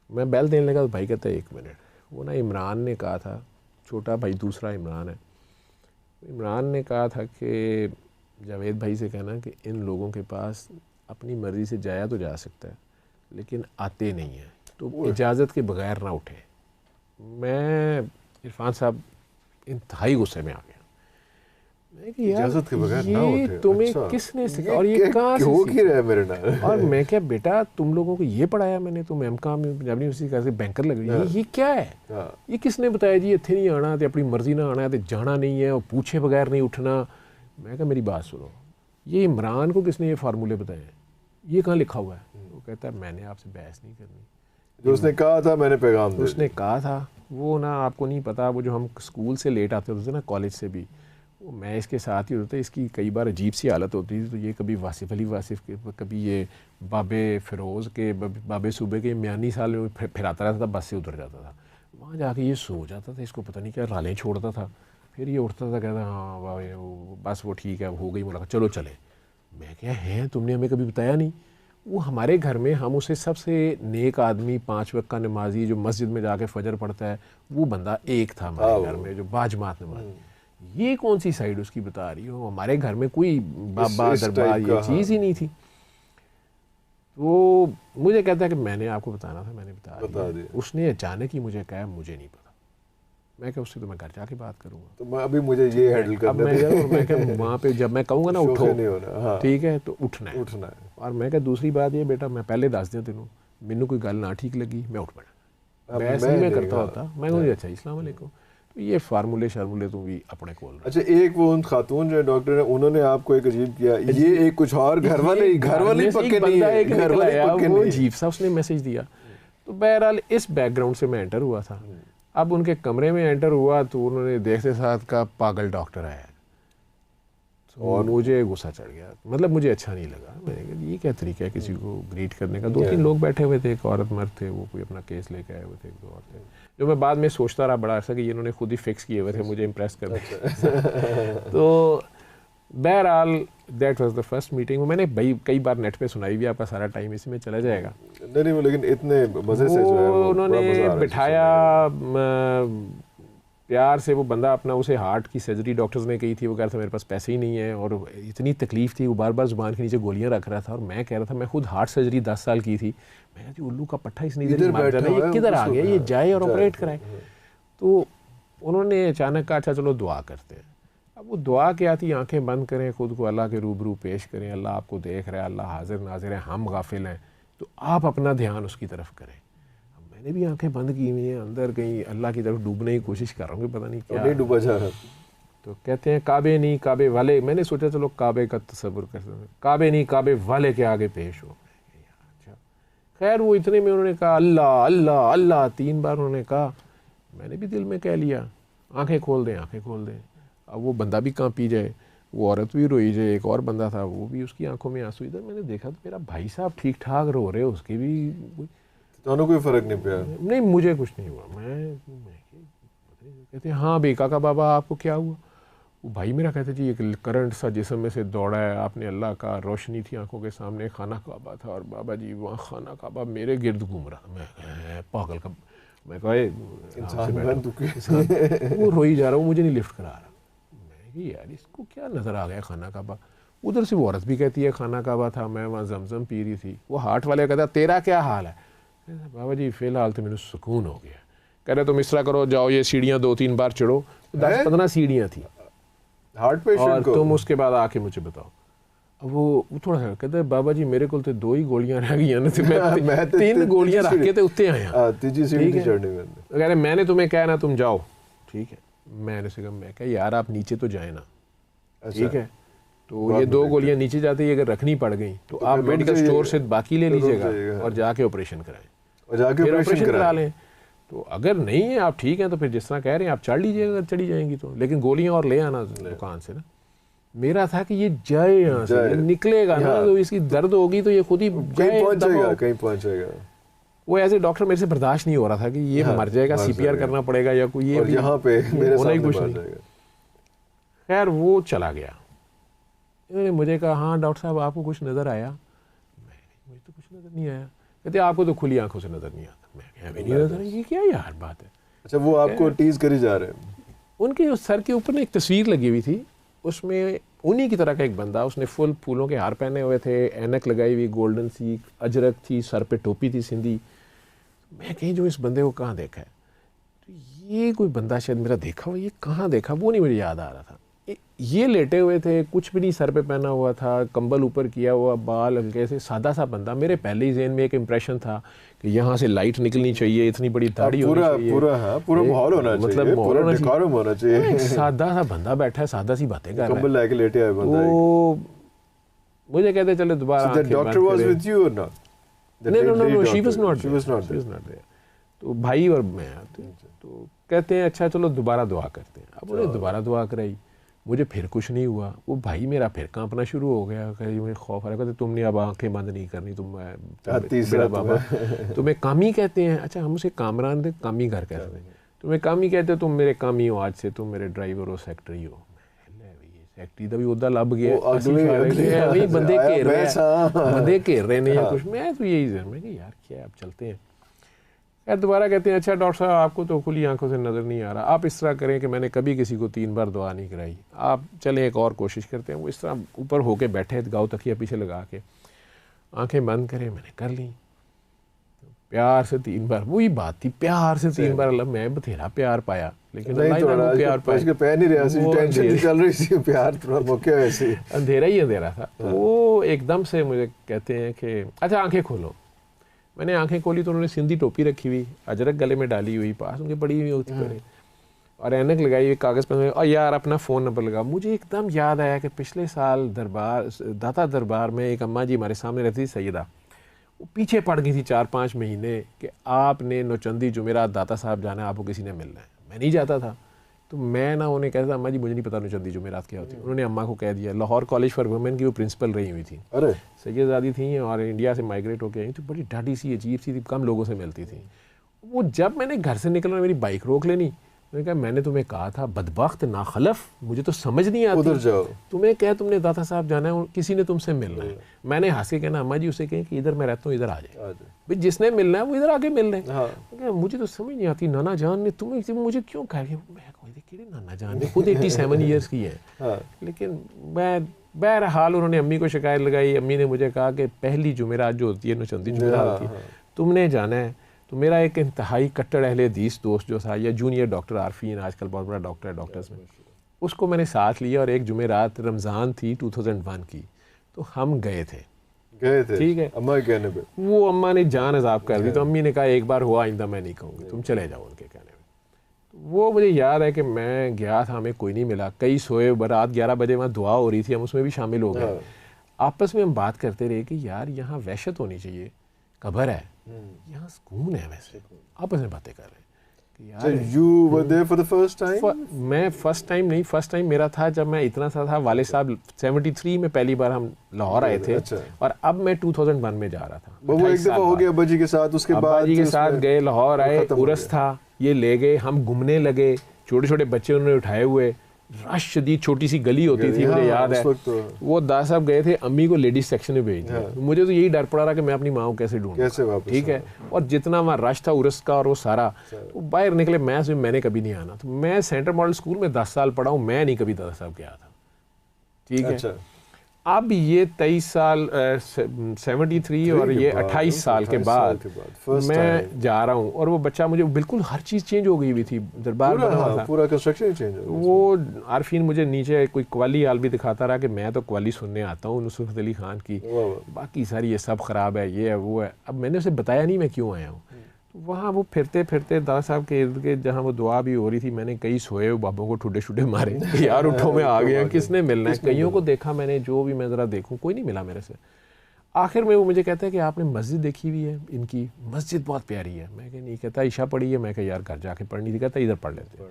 मैं बैल देने लगा तो भाई कहता है 1 मिनट, वो ना इमरान ने कहा था छोटा भाई दूसरा इमरान है। इमरान ने कहा था कि जावेद भाई से कहना कि इन लोगों के पास अपनी मर्ज़ी से जाया तो जा सकता है लेकिन आते नहीं हैं, तो इजाज़त के बगैर ना उठे। मैं इरफान साहब इंतहाई गुस्से में आ गया। मैं कि यार इजाज़त के बगैर ना ये उठे, तुम्हें अच्छा। किसने सिखाया और ये कहाँ से क्यों की सीखा? रहा है मेरे नाल? और मैं क्या बेटा तुम लोगों को ये पढ़ाया मैंने, तुम एमकॉम में पंजाबी यूनिवर्सिटी कैसे बैंकर लग रही ये क्या है? हाँ। ये किसने बताया जी इत्थे नहीं आना ते अपनी मर्जी ना आना ते जाना नहीं है और पूछे बगैर नहीं उठना? मैं कहा मेरी बात सुनो, ये इमरान को किसने ये फार्मूले बताए हैं? ये कहाँ लिखा हुआ है? वो कहता है मैंने आपसे बहस नहीं करनी, जो उसने कहा था मैंने पैगाम दे उसने कहा था। वो ना आपको नहीं पता, वो जो हम स्कूल से लेट आते होते थे ना, कॉलेज से भी, वो मैं इसके साथ ही होता, इसकी कई बार अजीब सी हालत होती थी। तो ये कभी वासिफ अली वासिफ के, कभी ये बाबे फ़िरोज़ के, बाबे सूबे के म्यानी साल में फिर आता रहता था, बस से उतर जाता था। वहाँ जाके ये सो जाता था, इसको पता नहीं क्या रालें छोड़ता था। फिर ये उठता था, कहता हाँ वाह बस वो ठीक है, हो गई मुलाकात, चलो चले। मैं क्या है तुमने हमें कभी बताया नहीं? वो हमारे घर में हम उसे सबसे नेक आदमी, 5 वक्त का नमाजी जो मस्जिद में जाके फजर पढ़ता है, वो बंदा एक था हमारे घर में जो बाजमात नमाज। ये कौन सी साइड उसकी बता रही हो? हमारे घर में कोई बाबा दरबार ये चीज़ ही नहीं थी। वो मुझे कहता है कि मैंने आपको बताना था, मैंने बता दिया। उसने अचानक ही मुझे कहा मुझे नहीं पता। मैं क्या उससे तो मैं घर जाके बात करूँगा, तो मैं अभी मुझे ये हैंडल करना है। मैं क्या वहाँ पे जब मैं कहूँगा ना उठो, नहीं होना, हाँ। ठीक है तो उठना है। और और मैं क्या दूसरी बात ये बेटा, मैं पहले दस दिया तेनों, मैनू कोई गल ना ठीक लगी मैं उठ पड़ा, बहस नहीं मैं करता होता। मैं कहूँ अच्छा अस्सलाम वालेकुम। तो ये फार्मूले शार्मूले तुम भी अपने खोल। अच्छा, एक वो उन खातून जो डॉक्टर है उन्होंने आपको एक अजीब किया, ये एक कुछ और घर वाले पक्के नहीं है, घर वाले पक्के नहीं। अजीब सा उसने मैसेज दिया। तो बहरहाल इस बैकग्राउंड से मैं एंटर हुआ था। अब उनके कमरे में एंटर हुआ तो उन्होंने देखते साथ का पागल डॉक्टर आया, और मुझे गुस्सा चढ़ गया। मतलब मुझे अच्छा नहीं लगा। मैंने कहा ये क्या तरीका है किसी को ग्रीट करने का? 2-3 लोग बैठे हुए थे, एक औरत मर्द थे, वो कोई अपना केस लेके आए हुए थे, 1-2 और थे, जो मैं बाद में सोचता रहा बड़ा अर्सा कि इन्होंने खुद ही फिक्स किए हुए थे मुझे इम्प्रेस करने। तो बहरहाल that was the first meeting. मैंने भाई कई बार नेट पे सुनाई भी, आपका सारा टाइम इसी में चला जाएगा। नहीं लेकिन इतने मजे से जो है उन्होंने बिठाया, प्यार से। वो बंदा अपना, उसे हार्ट की सर्जरी डॉक्टर्स ने कही थी, वो कह रहा था मेरे पास पैसे ही नहीं है और इतनी तकलीफ थी, वो बार बार जुबान के नीचे गोलियां रख रहा था। और मैं कह रहा था मैं खुद हार्ट सर्जरी 10 साल की थी। मैं जी उल्लू का पट्टा इसने इधर मार जाना, ये किधर आ गया, ये जाए और ऑपरेट कराए। तो उन्होंने अचानक कहा अच्छा चलो दुआ करते हैं। अब वो दुआ क्या थी, आंखें बंद करें, खुद को अल्लाह के रूबरू पेश करें, अल्लाह आपको देख रहा है, अल्लाह हाजिर नाजिर है, हम गाफिल हैं, तो आप अपना ध्यान उसकी तरफ करें। मैंने भी आंखें बंद की हुई हैं, अंदर कहीं अल्लाह की तरफ डूबने की कोशिश कर रहा हूँ, पता नहीं क्या, नहीं डूबा जा रहा। तो कहते हैं काबे नहीं काबे वाले। मैंने सोचा चलो काबे का तसव्वुर कर सकते हैं, काबे नहीं काबे वाले के आगे पेश हो। अच्छा खैर वो इतने में उन्होंने कहा अल्लाह अल्लाह अल्लाह 3 बार उन्होंने कहा। मैंने भी दिल में कह लिया आंखें खोल दें, आंखें खोल दें। अब वो बंदा भी कांपी जाए, वो औरत भी रोई जाए, एक और बंदा था वो भी, उसकी आंखों में आंसू। इधर मैंने देखा तो मेरा भाई साहब ठीक ठाक रो रहे, उसके भी दोनों कोई फर्क नहीं पड़ा। नहीं मुझे कुछ नहीं हुआ। मैं कहते हाँ भाई काका बाबा आपको क्या हुआ? वो भाई मेरा कहते जी एक करंट सा जिस्म में से दौड़ा है, आपने अल्लाह का रोशनी थी आंखों के सामने, खाना काबा था और बाबा जी वहाँ खाना काबा मेरे गिर्द घूम रहा। मैं पागल का, मैं कहा वो रोई जा रहा, वो मुझे नहीं लिफ्ट करा रहा। मैं कि यार इसको क्या नज़र आ गया खाना काबा। उधर से वो औरत भी कहती है खाना काबा था, मैं वहाँ जमजम पी रही थी। वो हार्ट वाले कहता तेरा क्या हाल है? बाबा जी फ़िलहाल तो मेरे सुकून हो गया। कह रहे तुम इस तरह करो, जाओ ये सीढ़ियाँ 2-3 बार चढ़ो। 10-15 सीढ़ियाँ थी हार्ट पेशेंट और को। तुम उसके बाद आके मुझे बताओ। अब वो थोड़ा सा कहते हैं बाबा जी मेरे को तो 2 ही गोलियां रह गई ना, मैं 3 गोलियां रख के तो उत्ते आया। तीसरी सीढ़ी चढ़ने में कह रहे मैंने तुम्हें कहा ना तुम जाओ, ठीक है। मैंने से कहा मैं क्या यार आप नीचे तो जाए ना, ठीक है। तो ये 2 गोलियां नीचे जाती अगर रखनी पड़ गई तो आप मेडिकल स्टोर से बाकी ले लीजिएगा और जाके ऑपरेशन कराएं और जाके ऑपरेशन करा लें। तो अगर नहीं है आप ठीक हैं तो फिर जिस तरह कह रहे हैं आप चढ़ लीजिएगा अगर चढ़ी जाएंगी तो, लेकिन गोलियां और ले आना दुकान से ना। मेरा था कि ये जाए यहाँ से, ये निकलेगा ना तो इसकी दर्द होगी तो ये खुद ही कहीं पहुंचेगा। वो एज ए डॉक्टर मेरे से बर्दाश्त नहीं हो रहा था कि ये मर जाएगा, CPR करना पड़ेगा या कोई ये यहाँ पे मेरे सामने कुछ नहीं। खैर वो चला गया। इन्होंने मुझे कहा हाँ डॉक्टर साहब आपको कुछ नज़र आया? मुझे तो कुछ नज़र नहीं आया। कहते आपको तो खुली आंखों से नज़र नहीं आता। मैं नहीं नज़र, ये क्या यार बात है? अच्छा वो आपको टीज करी जा रहे हैं? उनके उस सर के ऊपर ना एक तस्वीर लगी हुई थी, उसमें उन्हीं की तरह का एक बंदा, उसने फुल फूलों के हार पहने हुए थे, ऐनक लगाई हुई गोल्डन सी, अजरक थी, सर पे टोपी थी सिंधी। मैं कहीं जो इस बंदे को कहाँ देखा है, तो ये कोई बंदा शायद मेरा देखा हो, ये कहाँ देखा वो नहीं मुझे याद आ रहा था। ये लेटे हुए थे, कुछ भी नहीं सर पे पहना हुआ था, कंबल ऊपर किया हुआ, बाल हल्के से, सादा सा बंदा। मेरे पहले ही ज़हन में एक इम्प्रेशन था कि यहाँ से लाइट निकलनी चाहिए, इतनी बड़ी दाढ़ी होनी चाहिए, पूरा माहौल होना चाहिए, मतलब माहौल होना चाहिए। एक सादा सा बंदा बैठा है, सादा सी बातें कर रहा है, कंबल लेके लेटे आए बंदा। तो मुझे कहते चले दोबारा डॉक्टर वाज विद यू और not? No, she was not there. तो भाई और मैं आते, तो कहते हैं अच्छा चलो दोबारा दुआ करते हैं। अब उन्हें दोबारा दुआ कराई, मुझे फिर कुछ नहीं हुआ। वो भाई मेरा फिर कांपना शुरू हो गया, कहीं मुझे खौफ आ रहा है, तुमने अब आंखें बंद नहीं करनी, तुम बेड़ा बाबा तुम्हें कामी कहते हैं। अच्छा हम उसे कामरान थे, कामी घर कहते हैं, तुम्हें कामी कहते हो, तुम मेरे कामी हो, आज से तुम मेरे ड्राइवर हो, सेक्रेटरी हो। सेक्रेटरी का भी उदा लब गया, बंदे घेर रहे नहीं कुछ। मैं तो यही मैं कि यार क्या अब चलते हैं। यार दोबारा कहते हैं अच्छा डॉक्टर साहब आपको तो खुली आंखों से नज़र नहीं आ रहा, आप इस तरह करें कि मैंने कभी किसी को 3 बार दुआ नहीं कराई, आप चलें एक और कोशिश करते हैं। वो इस तरह ऊपर होके बैठे, गाँव तकिया पीछे लगा के, आंखें बंद करें, मैंने कर ली। प्यार से 3 बार, वही बात थी, प्यार से 3 बार। अल्लाह मैं बथेरा प्यार पाया, लेकिन प्यार अंधेरा ही अंधेरा था। वो एकदम से मुझे कहते हैं कि अच्छा आंखें खोलो। मैंने आंखें खोली तो उन्होंने सिंधी टोपी रखी हुई, अजरक गले में डाली हुई, पास उनके पड़ी हुई होती पड़े, और ऐनक लगाई हुई, कागज़ पर, और यार अपना फ़ोन नंबर लगा। मुझे एकदम याद आया कि पिछले साल दाता दरबार में एक अम्मा जी हमारे सामने रहती थी, सैयदा, वो पीछे पड़ गई थी 4-5 महीने कि आपने नौचंदी जुमेरात दाता साहब जाना है, आपको किसी ने मिलना है। मैं नहीं जाता था, तो मैं ना उन्हें कहता था अम्मा जी मुझे नहीं पता नौचंदी जुमेरात क्या होती है। उन्होंने अम्मा को कह दिया। लाहौर कॉलेज फॉर वुमेन की वो प्रिंसिपल रही हुई थी, अरे सैयदादी थी, और इंडिया से माइग्रेट होकर आई थी, बड़ी डाढ़ी सी अजीब सी थी, कम लोगों से मिलती थी। वो जब मैंने घर से निकलना, मेरी बाइक रोक लेनी, मैंने कहा मैंने तुम्हें कहा था बदबख्त नाखलफ, मुझे तो समझ नहीं आती, उधर जाओ, तुम्हें क्या तुमने दाता साहब जाना है, किसी ने तुमसे मिलना है। मैंने हंस के कहना अम्मा जी उसे कहें कि इधर मैं रहता हूँ, इधर आ जाए भाई, जिसने मिलना है वो इधर आके मिल रहे। मुझे तो समझ नहीं आती, नाना जान ने तुम्हें मुझे क्यों कह रही है। मैं नाना जान ने खुद 87 ईयर्स की है, लेकिन मैं बहरहाल उन्होंने अम्मी को शिकायत लगाई। अम्मी ने मुझे कहा कि पहली जुमेरात जो होती है नौचंदी जुमेरात होती है, तुमने जाना है। तो मेरा एक इंतहाई कट्टर अहले हदीस दोस्त जो था, या जूनियर डॉक्टर आरफीन, आजकल बहुत बड़ा डॉक्टर है डॉक्टर्स में, उसको मैंने साथ लिया, और एक जुमेरात रमज़ान थी 2001 की, तो हम गए थे। ठीक है, अम्मा के कहने पे वो अम्मा ने जान अजाब कर दी, तो अम्मी ने कहा एक बार हुआ, आइंदा मैं नहीं कहूँगी, तुम चले जाओ उनके कहने में। वो मुझे याद है कि मैं गया था, हमें कोई नहीं मिला, कई सोए, रात 11 बजे वहाँ दुआ हो रही थी, हम उसमें भी शामिल हो गए। आपस में हम बात करते रहे कि यार यहाँ वहशत होनी चाहिए, कब्र है, यहाँ सुकून है। वैसे आपस में बातें कर रहे हैं कि यार you were there for the first time? मैं फर्स्ट टाइम नहीं, फर्स्ट टाइम मेरा था जब मैं इतना सा था। वाले साहब 73 में पहली बार हम लाहौर आए थे, और अब मैं 2001 में जा रहा था। वो एक दफा हो गया अब्बा जी के साथ, उसके बाद अब्बा जी के साथ गए लाहौर, आए, उर्स था, ये ले गए, हम घूमने लगे, छोटे छोटे बच्चे उन्होंने उठाए हुए, रश शदीद, छोटी सी गली होती थी, मुझे याद है। वो दास साहब गए थे, अम्मी को लेडीज सेक्शन में भेज दिया। मुझे तो यही डर पड़ा रहा कि मैं अपनी माँ को कैसे ढूंढूं, ठीक है। और जितना वहाँ रश था उर्स का और वो सारा, वो बाहर निकले, मैंने कभी नहीं आना। तो मैं सेंटर मॉडल स्कूल में 10 साल पढ़ा हूँ, मैं नहीं कभी दादा साहब गया था, ठीक है। अब ये 23 साल 73 और ये 28 साल के बाद मैं जा रहा हूँ, और वो बच्चा, मुझे बिल्कुल हर चीज़ चेंज हो गई हुई थी, दरबार बना हुआ था, पूरा कंस्ट्रक्शन चेंज हो गया। वो आरफीन मुझे नीचे कोई कवाली आल भी दिखाता रहा कि मैं तो कवाली सुनने आता हूँ नुसरत अली खान की, बाकी सारी ये सब ख़राब है, ये है वो है। अब मैंने उसे बताया नहीं मैं क्यों आया हूँ। वहाँ वो फिरते फिरते दादा साहब के इर्द गिर्द जहाँ वो दुआ भी हो रही थी, मैंने कई सोए बाबों को ठुडे शुडे मारे यार उठो मैं आ गया, किसने मिलना है। कईयों को देखा मैंने, जो भी मैं ज़रा देखूँ, कोई नहीं मिला मेरे से। आखिर में वो मुझे कहता है कि आपने मस्जिद देखी हुई है, इनकी मस्जिद बहुत प्यारी है। मैं नहीं, कहता ईशा पढ़ी है। मैं कहा यार घर जाके पढ़नी थी। कहता इधर पढ़ लेते।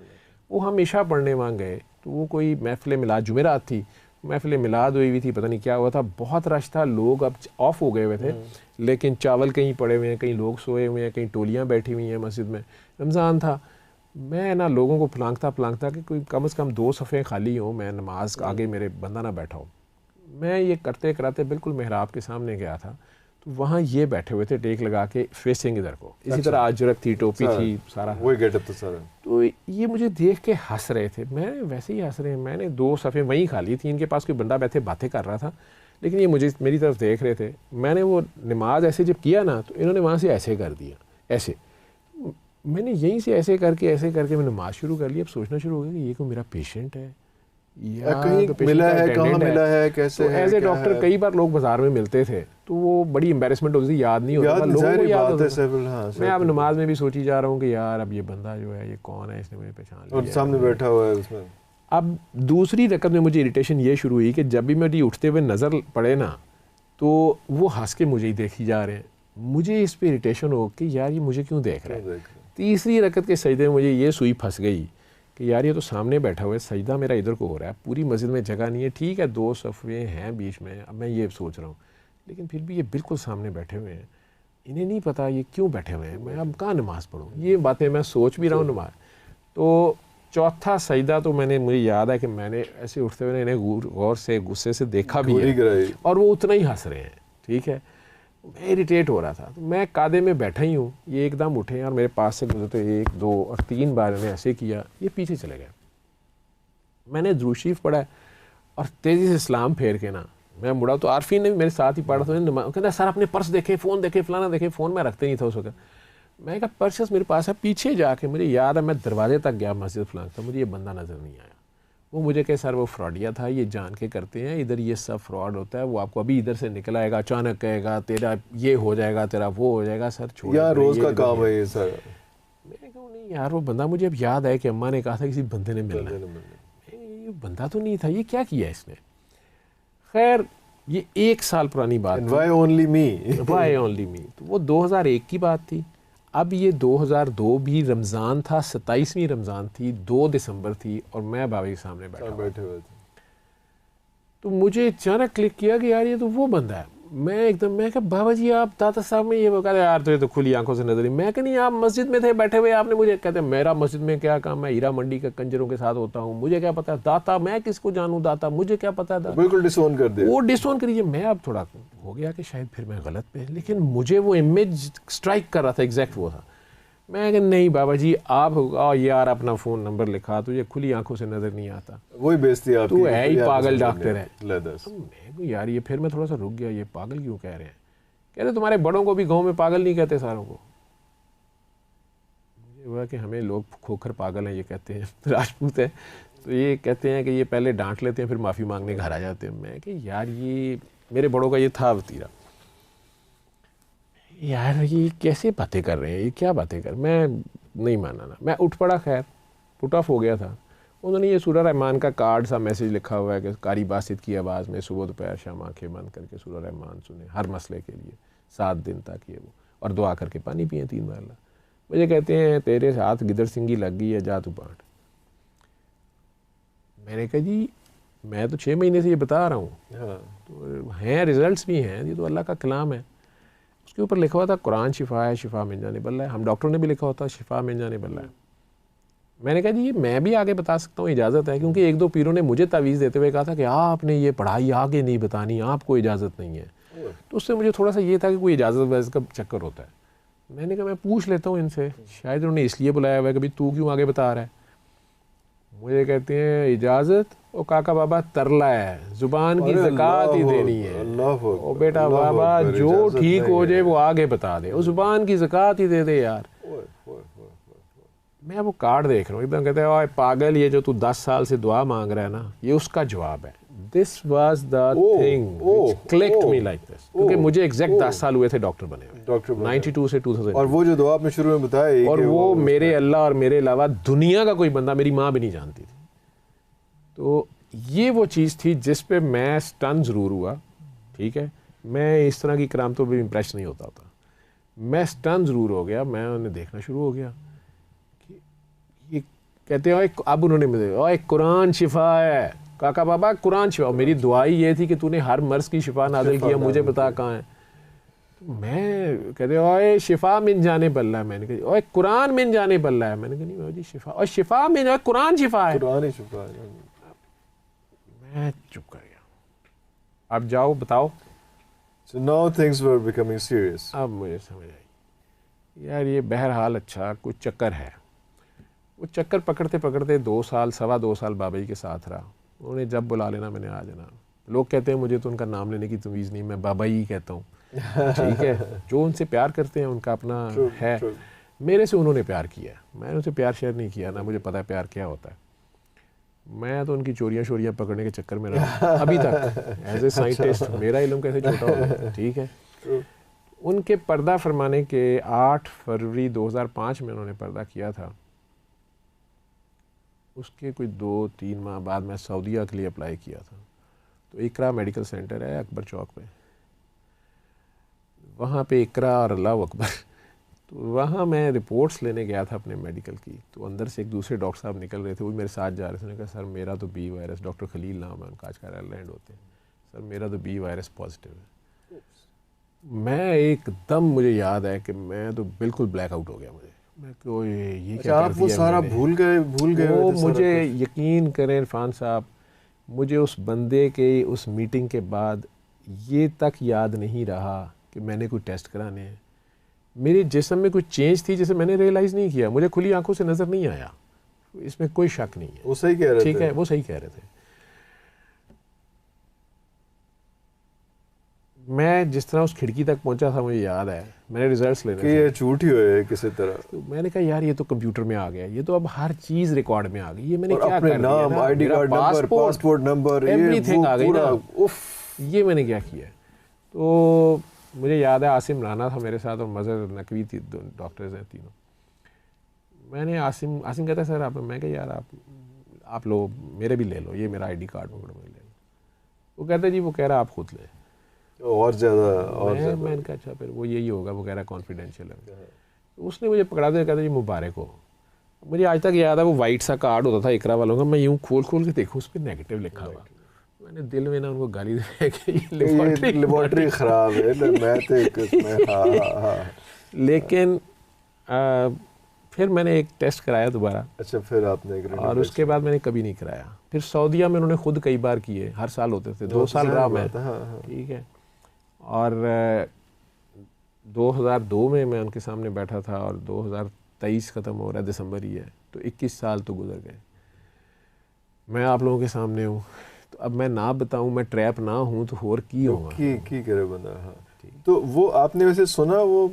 वो हम ईशा पढ़ने वहाँ गए, तो वो कोई महफिल मिलाद जुमेरात थी, महफिल मिलाद हुई थी, पता नहीं क्या हुआ था, बहुत रश था, लोग अब ऑफ हो गए हुए थे, लेकिन चावल कहीं पड़े हुए हैं, कहीं लोग सोए हुए हैं, कहीं टोलियाँ बैठी हुई हैं मस्जिद में। रमज़ान था, मैं ना लोगों को फलांगता कि कोई कम से कम 2 सफ़े खाली हों, मैं नमाज आगे मेरे बंदा ना बैठा हो। मैं ये करते कराते बिल्कुल मेहराब के सामने गया था, तो वहाँ ये बैठे हुए थे टेक लगा के फेसिंग इधर को, इसी तरह अजरक थी, टोपी थी, सारा वही गेटअप था सारा। तो ये मुझे देख के हंस रहे थे, मैं वैसे ही हंस रहे हैं। मैंने 2 सफ़े वहीं खा ली थी, इनके पास कोई बंदा बैठे बातें कर रहा था, लेकिन ये मुझे मेरी तरफ देख रहे थे। मैंने वो नमाज ऐसे जब किया ना, तो इन्होंने वहाँ से ऐसे कर दिया, ऐसे। मैंने यहीं से ऐसे करके मैं नमाज शुरू कर ली। अब सोचना शुरू हो गया कि ये कोई मेरा पेशेंट है या कहीं तो मिला है, कहाँ मिला है, कैसे है, एज ए क्या डॉक्टर है? कई बार लोग बाजार में मिलते थे, तो वो बड़ी एम्बेरसमेंट होती थी, याद नहीं होता था, लोगों को याद होता था। मैं अब नमाज में भी सोची जा रहा हूँ कि यार अब ये बंदा जो है ये कौन है, इसने मुझे पहचान लिया, और सामने बैठा हुआ है उसमें। अब दूसरी रकत में मुझे इरिटेशन ये शुरू हुई कि जब भी मेरी उठते हुए नज़र पड़े ना, तो वो हंस के मुझे ही देखी जा रहे हैं। मुझे इस पे इरिटेशन हो कि यार ये मुझे क्यों देख रहा है। तीसरी रकत के सजदे में मुझे ये सुई फंस गई कि यार ये तो सामने बैठा हुआ है, सजदा मेरा इधर को हो रहा है, पूरी मस्जिद में जगह नहीं है, ठीक है 2 सफ़े हैं बीच में, अब मैं ये सोच रहा हूँ, लेकिन फिर भी ये बिल्कुल सामने बैठे हुए हैं, इन्हें नहीं पता ये क्यों बैठे हुए हैं, मैं अब कहाँ नमाज़ पढ़ूँ। ये बातें मैं सोच भी रहा हूँ नमाज। तो चौथा सजदा तो मुझे याद है कि मैंने ऐसे उठते हुए इन्हें गौर से गुस्से से देखा भी है, और वो उतना ही हंस रहे हैं, ठीक है। मैं इरिटेट हो रहा था, तो मैं कादे में बैठा ही हूँ, ये एकदम उठे और मेरे पास से गुजरते 1, 2 और 3 बार इन्हें ऐसे किया, ये पीछे चले गए। मैंने दुरूद शरीफ पढ़ा और तेज़ी से सलाम फेर के ना मैं मुड़ा, तो आरफी ने भी मेरे साथ ही पढ़ा, तो कहता सर अपने पर्स देखे, फ़ोन देखे, फलाना देखे। फ़ोन में रखते नहीं था उस वक्त। मैं कहा पर्स मेरे पास है। पीछे जाके मुझे याद है मैं दरवाजे तक गया मस्जिद फलां था, मुझे ये बंदा नज़र नहीं आया। वो मुझे कहे सर वो फ्रॉडिया था, ये जान के करते हैं, इधर ये सब फ्रॉड होता है, वो आपको अभी इधर से निकल आएगा, अचानक कहेगा तेरा ये हो जाएगा, तेरा वो हो जाएगा। सर छोड़ यार रोज़ का काम है ये सर। मैंने कहा नहीं यार वो बंदा, मुझे अब याद है कि अम्मा ने कहा था किसी बंदे ने मिलना है, ये बंदा तो नहीं था, ये क्या किया इसने। खैर ये 1 साल पुरानी बात थी। Why only me? Why only me? तो वो 2001 की बात थी। अब ये 2002 भी रमज़ान था, 27वीं रमज़ान थी, 2 दिसंबर थी, और मैं बाबा के सामने बैठे हुए थे। तो मुझे अचानक क्लिक किया कि यार ये तो वो बंदा है। मैं कहा बाबा जी आप दाता साहब में ये वो कहते यार तो ये तो खुली आंखों से नजर नहीं। मैं कहा नहीं आप मस्जिद में थे बैठे हुए, आपने मुझे कहते मेरा मस्जिद में क्या काम, मैं हीरा मंडी के कंजरों के साथ होता हूँ, मुझे क्या पता दाता, मैं किसको जानूँ दाता, मुझे क्या पता दाता। बिल्कुल डिसोन कर दिया। वो डिसोन करिए। मैं अब थोड़ा हो गया कि शायद फिर मैं गलत पे, लेकिन मुझे वो इमेज स्ट्राइक कर रहा था, एग्जैक्ट वो था। मैं कहा नहीं बाबा जी आप यार अपना फ़ोन नंबर लिखा, तुझे खुली आंखों से नज़र नहीं आता, वही बेइज्जती आपकी, तू है ही पागल डॉक्टर है। मैं यार ये फिर मैं थोड़ा सा रुक गया, ये पागल क्यों कह रहे हैं। कह रहे तुम्हारे बड़ों को भी गांव में पागल नहीं कहते सारों को। मुझे हुआ कि हमें लोग खोखर पागल हैं ये कहते हैं, राजपूत है तो ये कहते हैं कि ये पहले डांट लेते हैं फिर माफ़ी मांगने घर आ जाते हैं। मैं कि यार ये मेरे बड़ों का ये था वतीरा, यार ये कैसे बातें कर रहे हैं, ये क्या बातें कर। मैं नहीं माना ना, मैं उठ पड़ा। खैर पुट ऑफ हो गया था। उन्होंने ये सूरह रहमान का कार्ड सा मैसेज लिखा हुआ है कि कारी बासित की आवाज़ में सुबह दोपहर शाम आंखें बंद करके सूरह रहमान सुने हर मसले के लिए 7 दिन तक ये वो, और दुआ करके पानी पिए 3 बार। मुझे कहते हैं तेरे हाथ गिदड़ सिंगी लग गई है, जा तू बांट। मैंने कहा जी मैं तो 6 महीने से ये बता रहा हूँ, तो हैं रिजल्ट्स भी हैं, ये तो अल्लाह का कलाम है। उसके ऊपर लिखा हुआ था कुरान शिफा है, शिफा मिल जाने बल्ला है। हम डॉक्टरों ने भी लिखा होता शिफा मिल जाने बल्ला है। मैंने कहा जी ये मैं भी आगे बता सकता हूँ, इजाज़त है, क्योंकि 1-2 पीरों ने मुझे तावीज़ देते हुए कहा था कि आपने ये पढ़ाई आगे नहीं बतानी, आपको इजाज़त नहीं है। तो उससे मुझे थोड़ा सा ये था कि कोई इजाज़त वैज़ का चक्कर होता है। मैंने कहा मैं पूछ लेता हूँ इनसे, शायद उन्होंने इसलिए बुलाया हुआ है कि भाई तू क्यों आगे बता रहा है। मुझे कहते हैं इजाज़त, ओ काका बाबा तरला है, ज़ुबान की ज़कात ही देनी है। ओ बेटा बाबा जो ठीक हो जाए वो आगे बता दे, उस ज़ुबान की ज़कात ही दे दे यार। मैं वो कार्ड देख रहा हूँ, एकदम कहते हैं ओए पागल, ये जो तू 10 साल से दुआ मांग रहा है ना, ये उसका जवाब है। This was the thing which clicked me like this, क्योंकि मुझे एग्जैक्ट 10 साल हुए थे डॉक्टर बने हुए, 92 से 2000। और वो जो दुआ आपने शुरू में बताया, और वो मेरे अल्लाह और मेरे अलावा दुनिया का कोई बंदा, मेरी माँ भी नहीं जानती थी। तो ये वो चीज़ थी जिस पे मैं स्टन ज़रूर हुआ, ठीक है। मैं इस तरह की करामतों पे इम्प्रेस नहीं होता था, मैं स्टन ज़रूर हो गया। मैं उन्हें देखना शुरू हो गया कि ये कहते हैं अब उन्होंने मुझे कुरान शिफा है, काका बाबा कुरान शिफा। मेरी दुआई ये थी कि तूने हर मर्ज़ की शिफा नाज़िल किया, मुझे बता कहाँ है। तो मैं कहते ओए शिफा मिन जाने बल्ला है। मैंने कहा ओए कुरान मिन जाने बल्ला है। मैंने कहा नहीं जी शिफा, और शिफा मिन कुरान शिफा है, कुरान ही शिफा है। मैं चुप कर गया। अब जाओ बताओ So now things were becoming serious. अब मुझे समझ आई यार ये बहरहाल अच्छा कुछ चक्कर है। वो चक्कर पकड़ते पकड़ते 2 साल 2.25 साल बाबा जी के साथ रहा। उन्होंने जब बुला लेना मैंने आ जाना। लोग कहते हैं मुझे तो उनका नाम लेने की तमीज़ नहीं, मैं बाबा ही कहता हूँ। ठीक है, जो उनसे प्यार करते हैं उनका अपना है। मेरे से उन्होंने प्यार किया, मैंने उनसे प्यार शेयर नहीं किया, ना मुझे पता है प्यार क्या होता है। मैं तो उनकी चोरियाँ शोरियाँ पकड़ने के चक्कर में रहा अभी तक एज ए साइंटिस्ट। मेरा इल्म कैसे छोटा हो गया। ठीक है, उनके पर्दा फरमाने के 8 फरवरी 2005 में उन्होंने पर्दा किया था। उसके कोई 2-3 माह बाद मैं सऊदीया के लिए अप्लाई किया था। तो इकरा मेडिकल सेंटर है अकबर चौक पे, वहाँ पे इकरा और अल्लाह अकबर। तो वहाँ मैं रिपोर्ट्स लेने गया था अपने मेडिकल की। तो अंदर से एक दूसरे डॉक्टर साहब निकल रहे थे, वो मेरे साथ जा रहे थे। उन्होंने कहा सर मेरा तो बी वायरस, डॉक्टर खलील नाम है उनका, आजकल आयरलैंड होते हैं, सर मेरा तो बी वायरस पॉजिटिव है। मैं एकदम मुझे याद है कि मैं तो बिल्कुल ब्लैकआउट हो गया। मैं कोई ये क्या आप वो सारा भूल गए वो मुझे यकीन करें इरफान साहब, मुझे उस बंदे के उस मीटिंग के बाद ये तक याद नहीं रहा कि मैंने कोई टेस्ट कराने हैं। मेरे जिस्म में कुछ चेंज थी जिसे मैंने रियलाइज़ नहीं किया, मुझे खुली आंखों से नज़र नहीं आया, इसमें कोई शक नहीं है। वो सही कह रहे थे। ठीक है, वो सही कह रहे थे। मैं जिस तरह उस खिड़की तक पहुंचा था मुझे याद है, मैंने रिजल्ट्स लेने कि ये झूठ ही हुए किसी तरह। तो मैंने कहा यार ये तो कंप्यूटर में आ गया, ये तो अब हर चीज़ रिकॉर्ड में आ गई। ये मैंने क्या कर दिया, नाम, ID card number, passport number, everything आ गई ना। उफ, ये मैंने क्या किया। तो मुझे याद है आसिम राना था मेरे साथ और मज़हर नकवी थी, डॉक्टर्स हैं तीनों। मैंने आसिम कहता है सर आप, मैं कहा यार आप लो, मेरे भी ले लो, ये मेरा आईडी कार्ड पकड़ो, मैं ले लो। वो कहता जी वो कह रहा आप खुद ले। और ज़्यादा मैंने कहा अच्छा फिर वो यही होगा, वो कह रहा कॉन्फिडेंशियल है। तो उसने मुझे पकड़ा दिया, कहता जी मुबारक हो। मुझे आज तक याद है वो वाइट सा कार्ड होता था इकरा वालों का, मैं यूँ खोल के देखूँ उस पर नेगेटिव लिखा हुआ। मैंने दिल में ना उनको गाली दे कि लेबॉर्ट्री ख़राब है, मैं तो हाँ। लेकिन फिर मैंने एक टेस्ट कराया दोबारा। अच्छा, फिर आपने और उसके बाद मैंने कभी नहीं कराया। फिर सऊदीया में उन्होंने खुद कई बार किए, हर साल होते थे, 2 साल रहा मैं। ठीक है, और 2002 में मैं उनके सामने बैठा था और 2023 ख़त्म हो रहा है, दिसंबर ही है, तो 21 साल तो गुजर गए। मैं आप लोगों के सामने हूँ, तो अब मैं ना बताऊँ, मैं ट्रैप ना हूँ तो और की होगा की करे बंदा। हाँ, तो वो आपने वैसे सुना वो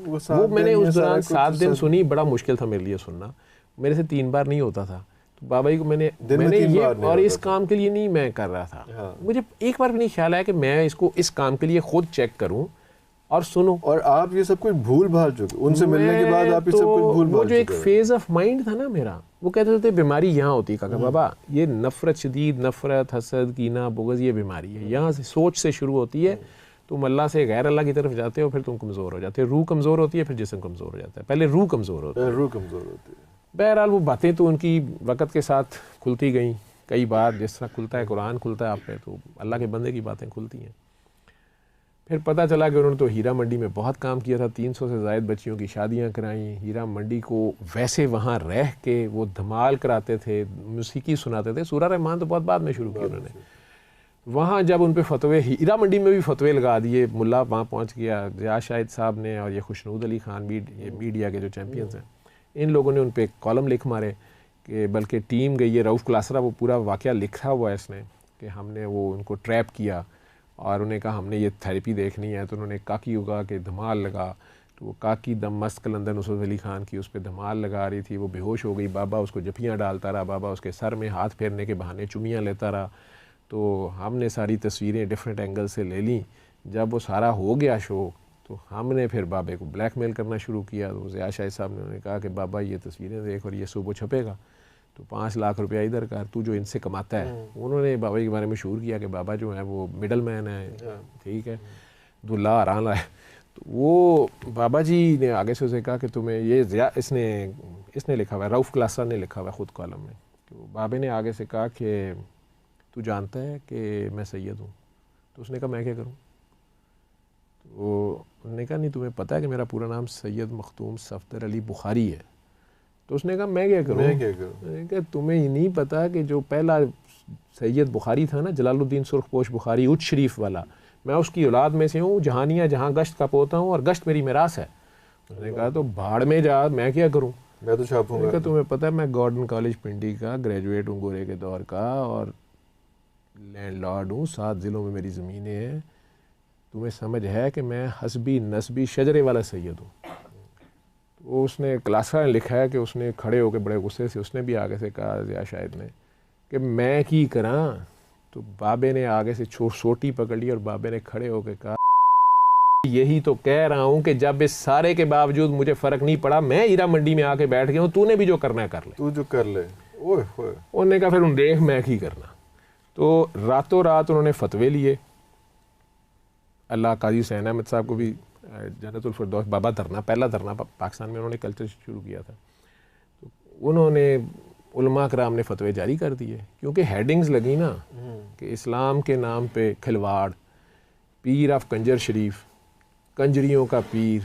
मैंने उस दौरान 7 दिन सुनी। बड़ा मुश्किल था मेरे लिए सुनना, मेरे से 3 बार नहीं होता था। तो बाबा जी को मैंने ये और इस काम के लिए नहीं मैं कर रहा था। हाँ। मुझे एक बार भी नहीं ख्याल आया कि मैं इसको इस काम के लिए खुद चेक करूं और सुनूं। और आप ये सब कुछ भूल भाल चुके, उनसे मिलने के बाद आप ये सब कुछ भूल भाल वो जो एक फेज ऑफ माइंड था ना मेरा, वो कहते थे बीमारी यहाँ होती है काका बाबा, ये नफरत, शदीद नफरत, हसद, कीना, बुग़्ज़, ये बीमारी है, यहाँ से सोच से शुरू होती है। तुम अल्लाह से गैर अल्लाह की तरफ जाते हो, फिर तुम कमज़ोर हो जाते हो, रूह कमज़ोर होती है, फिर जिस्म कमज़ोर हो जाता है। पहले रूह कमज़ोर होती है। बहरहाल वो बातें तो उनकी वक़्त के साथ खुलती गई कई बार, जिस तरह खुलता है कुरान खुलता है आप पे, तो अल्लाह के बंदे की बातें खुलती हैं। फिर पता चला कि उन्होंने तो हीरा मंडी में बहुत काम किया था, 300 से ज़ायद बच्चियों की शादियाँ कराई। हीरा मंडी को वैसे वहाँ रह के वो धमाल कराते थे, मौसीकी सुनाते थे। सूरा रहमान तो बहुत बाद में शुरू की उन्होंने। वहाँ जब उन पे फतवे, हीरा मंडी में भी फतवे लगा दिए, मुल्ला वहाँ पहुँच गया, ज़िया शाहिद साहब ने और ये खुशनूद अली खान, ये मीडिया के जो चैम्पियंस हैं, इन लोगों ने उन पे कॉलम लिख मारे कि बल्कि टीम गई है, रऊफ़ क्लासरा वो पूरा वाक़या लिखा हुआ है इसने कि हमने वो उनको ट्रैप किया और उन्हें कहा हमने ये थेरेपी देखनी है। तो उन्होंने काकी उगा के धमाल लगा, तो वो काकी दम मस्त कलंदर नुसरत अली खान की उस पर धमाल लगा रही थी, वो बेहोश हो गई। बाबा उसको जफियाँ डालता रहा, बाबा उसके सर में हाथ फेरने के बहाने चुमियाँ लेता रहा। तो हमने सारी तस्वीरें डिफरेंट एंगल से ले ली। जब वो सारा हो गया शो, तो हमने फिर बाबे को ब्लैकमेल करना शुरू किया। तो ज़िया शाहिद साहब ने उन्होंने कहा कि बाबा ये तस्वीरें देख और ये सुबह छपेगा तो 5 लाख रुपया इधर कर, तू जो इनसे कमाता है। उन्होंने बाबा के बारे में शूर किया कि बाबा जो है वो मिडल मैन है, ठीक है, दुल्ला आरान है। तो वो बाबा जी ने आगे से उसे कहा कि तुम्हें ये इसने लिखा हुआ है, रऊफ़ क्लासरा ने लिखा हुआ है ख़ुद कॉलम में। तो बाबे ने आगे से कहा कि तू जानता है कि मैं सैयद हूँ। तो उसने कहा मैं क्या करूँ। तो उन्होंने कहा नहीं तुम्हें पता है कि मेरा पूरा नाम सैयद मखदूम सफदर अली बुखारी है। तो उसने कहा मैं क्या करूँ। तुम्हें ये नहीं पता कि जो पहला सैयद बुखारी था ना, जलालुद्दीन सुर्खपोश बुखारी उच्च शरीफ वाला, मैं उसकी औलाद में से हूँ, जहानिया जहाँ गश्त का पोता हूँ और गश्त मेरी मिरास है। उसने कहा तो भाड़ में जा, मैं क्या करूँ, मैं तो छापूंगा। तुम्हें पता है मैं गॉर्डन कॉलेज पिंडी का ग्रेजुएट हूँ गोरे के दौर का, और लैंडलॉर्ड हूँ, 7 ज़िलों में मेरी ज़मीनें हैं, तुम्हें समझ है कि मैं हसबी नस्बी शजरे वाला सैयद हूँ। वो उसने क्लासा लिखा है कि उसने खड़े होकर बड़े गुस्से से उसने भी आगे से कहा, या शायद ने, कि मैं की करा। तो बाबे ने आगे से सोटी पकड़ ली और बाबे ने खड़े होकर कहा, यही तो कह रहा हूँ कि जब इस सारे के बावजूद मुझे फ़र्क नहीं पड़ा, मैं हीरा मंडी में आके बैठ गया हूँ, तूने भी जो करना है कर ले, तू जो कर ले। ओए होए। उन्होंने कहा फिर देख मैं की करना। तो रातों रात उन्होंने फतवे लिए। अल्लाह काजी हुसैन अहमद साहब को भी जन्नतुल फिरदौस, बाबा धरना, पहला धरना पाकिस्तान में उन्होंने कल्चर शुरू किया था। तो उन्होंने उलमा कराम ने फतवे जारी कर दिए, क्योंकि हेडिंग्स लगी ना कि इस्लाम के नाम पे खिलवाड़, पीर ऑफ कंजर शरीफ, कंजरियों का पीर,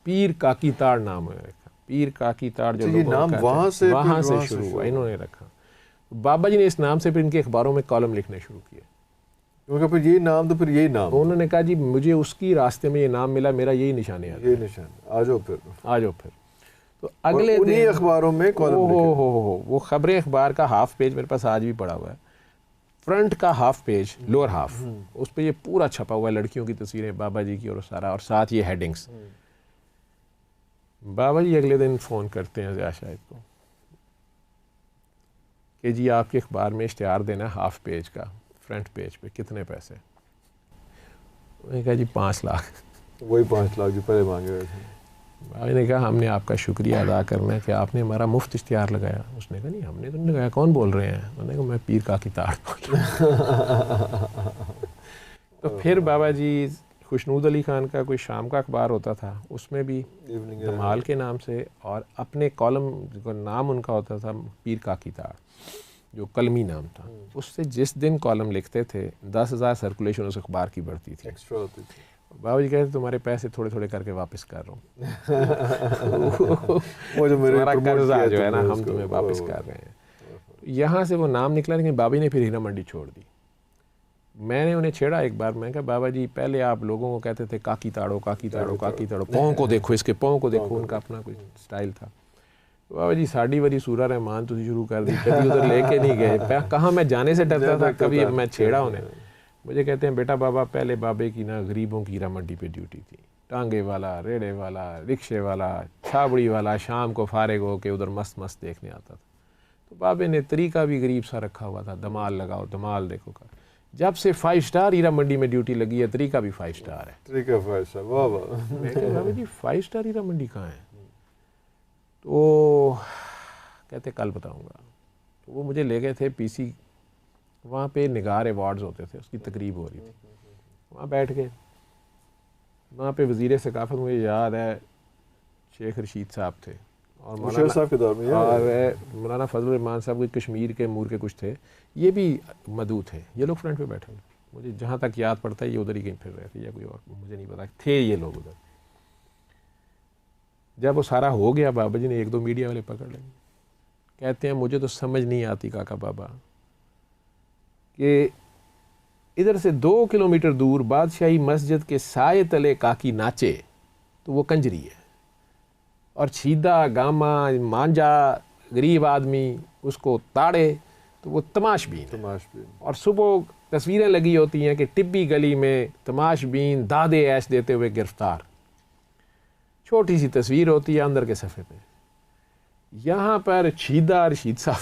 पीर काकी ताड़ नाम है रखा। पीर काकी ताड़ जो लोगों नाम वहाँ से शुरू हुआ, इन्होंने रखा। बाबा जी ने इस नाम से फिर इनके अखबारों में कॉलम लिखने शुरू किए। उनका फिर ये नाम, तो फिर यही नाम, उन्होंने कहा जी मुझे उसकी रास्ते में ये नाम मिला, मेरा यही निशान है, ये निशान, आ जाओ फिर, आ जाओ फिर। तो अगले दिन अखबारों में कॉलम हो वो खबरें अखबार का हाफ पेज मेरे पास आज भी पड़ा हुआ है, फ्रंट का हाफ पेज, लोअर हाफ, उस पर ये पूरा छपा हुआ है, लड़कियों की तस्वीरें बाबा जी की और सारा, और साथ ये हेडिंग्स। बाबा जी अगले दिन फ़ोन करते हैं ज़िया शाहिद को कि जी आपके अखबार में इश्तिहार देना हाफ पेज का, फ्रंट पेज पे कितने पैसे? उन्होंने कहा जी 5 लाख। वही 5 लाख जो पहले मांगे हुए थे। बाबा ने कहा हमने आपका शुक्रिया अदा करना है कि आपने हमारा मुफ्त इश्तिहार लगाया। उसने कहा नहीं हमने तो नहीं लगाया, कौन बोल रहे हैं? उन्होंने कहा मैं पीर काकी ताड़ बोल रहा हूं। तो फिर बाबा जी खुशनूद अली खान का कोई शाम का अखबार होता था, उसमें भी धमाल के नाम से, और अपने कॉलम का नाम उनका होता था पीर काकी ताड़, जो कलमी नाम था। उससे जिस दिन कॉलम लिखते थे 10,000 सर्कुलेशन उस अखबार की बढ़ती थी, एक्स्ट्रा होती थी। बाबा जी कहते तुम्हारे पैसे थोड़े थोड़े करके वापस कर रहा हूँ। वो जो मेरे तुम्हारा कर्जा जो है ना हम तुम्हें वापस कर रहे हैं। यहाँ से वो नाम निकला, लेकिन बाबा ने फिर हीरा मंडी छोड़ दी। मैंने उन्हें छेड़ा एक बार, मैं कहा बाबा जी पहले आप लोगों को कहते थे काकी ताड़ो काकी ताड़ो काकी ताड़ो, पाँव को देखो, इसके पाँव को देखो, उनका अपना कोई स्टाइल था। बाबा जी साड़ी वाली सूरा रहमान तुझे शुरू कर दी, कभी उधर लेके नहीं गए, कहाँ मैं जाने से डरता था, कभी मैं छेड़ा उन्हें। मुझे कहते हैं बेटा बाबा पहले बाबे की ना गरीबों की हीरा मंडी पे ड्यूटी थी, टांगे वाला, रेड़े वाला, रिक्शे वाला, छाबड़ी वाला, शाम को फारिग हो के उधर मस्त मस्त देखने आता था। तो बाबे ने तरीका भी गरीब सा रखा हुआ था, धमाल लगाओ धमाल देखो का। जब से 5 स्टार हीरा मंडी में ड्यूटी लगी है, तरीका भी 5 स्टार है। तरीका 5 स्टार, वाह वाह। मैं कहा बाबा जी 5 स्टार हीरा मंडी कहाँ है? तो कहते कल बताऊंगा। तो वो मुझे ले गए थे पीसी, वहाँ पे निगार अवार्ड्स होते थे, उसकी तकरीब हो रही थी, वहाँ बैठ के, वहाँ पे वज़ीर सकाफ़त मुझे याद है शेख रशीद साहब थे, और मौलाना साहब के दौर में, और मौलाना फजल रहमान साहब कोई कश्मीर के मूर के कुछ थे, ये भी मदऊ थे। ये लोग फ्रंट पे बैठे हैं, मुझे जहाँ तक याद पड़ता है ये उधर ही कहीं फिर रहे थे या कोई और, मुझे नहीं पता, थे ये लोग उधर। जब वो सारा हो गया, बाबा जी ने 1-2 मीडिया वाले पकड़ लेंगे, कहते हैं मुझे तो समझ नहीं आती काका बाबा कि इधर से 2 किलोमीटर दूर बादशाही मस्जिद के साए तले काकी नाचे तो वो कंजरी है, और छीदा गामा मांझा गरीब आदमी उसको ताड़े तो वो तमाशबीन। और सुबह तस्वीरें लगी होती हैं कि टिब्बी गली में तमाशबीन दादे ऐश देते हुए गिरफ्तार, छोटी सी तस्वीर होती है अंदर के सफ़े पे। यहाँ पर छीदा रशीद साहब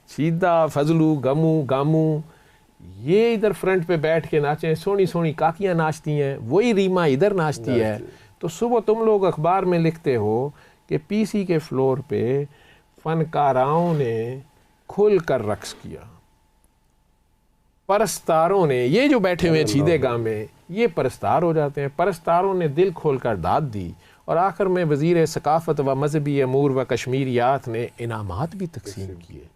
छीदा फजलू गमू गामू ये इधर फ्रंट पे बैठ के नाचे, सोनी सोनी काकियाँ नाचती हैं, वही रीमा इधर नाचती है। तो सुबह तुम लोग अखबार में लिखते हो कि पीसी के फ्लोर पे फनकाराओं ने खुल कर रक्स किया, परस्तारों ने, ये जो बैठे हुए छीदे गांव में ये परस्तार हो जाते हैं, परस्तारों ने दिल खोल कर दाद दी, और आखिर में वज़ीर सकाफ़त व मजहबी अमूर व कश्मीरियात ने इनामात भी तकसीम किए।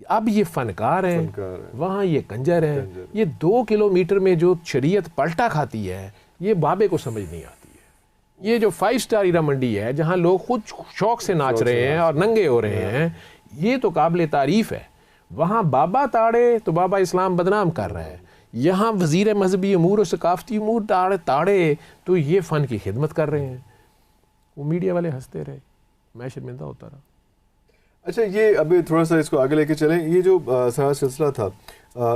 अब ये फनकार हैं, वहाँ ये कंजर हैं। ये 2 किलोमीटर में जो शरीयत पलटा खाती है ये बाबे को समझ नहीं आती है। ये जो 5 स्टार हीरा मंडी है जहाँ लोग खुद शौक से नाच रहे हैं और नंगे हो रहे हैं, ये तो काबिल तारीफ़ है। वहाँ बाबा ताड़े तो बाबा इस्लाम बदनाम कर रहा है, यहाँ वज़ीर मजहबी अमूर और सकाफती अमूर ताड़े तो ये फ़न की खिदमत कर रहे हैं। वो मीडिया वाले हंसते रहे, मैं शर्मिंदा होता रहा। अच्छा, ये अभी थोड़ा सा इसको आगे लेके चलें। ये जो सारा सिलसिला था,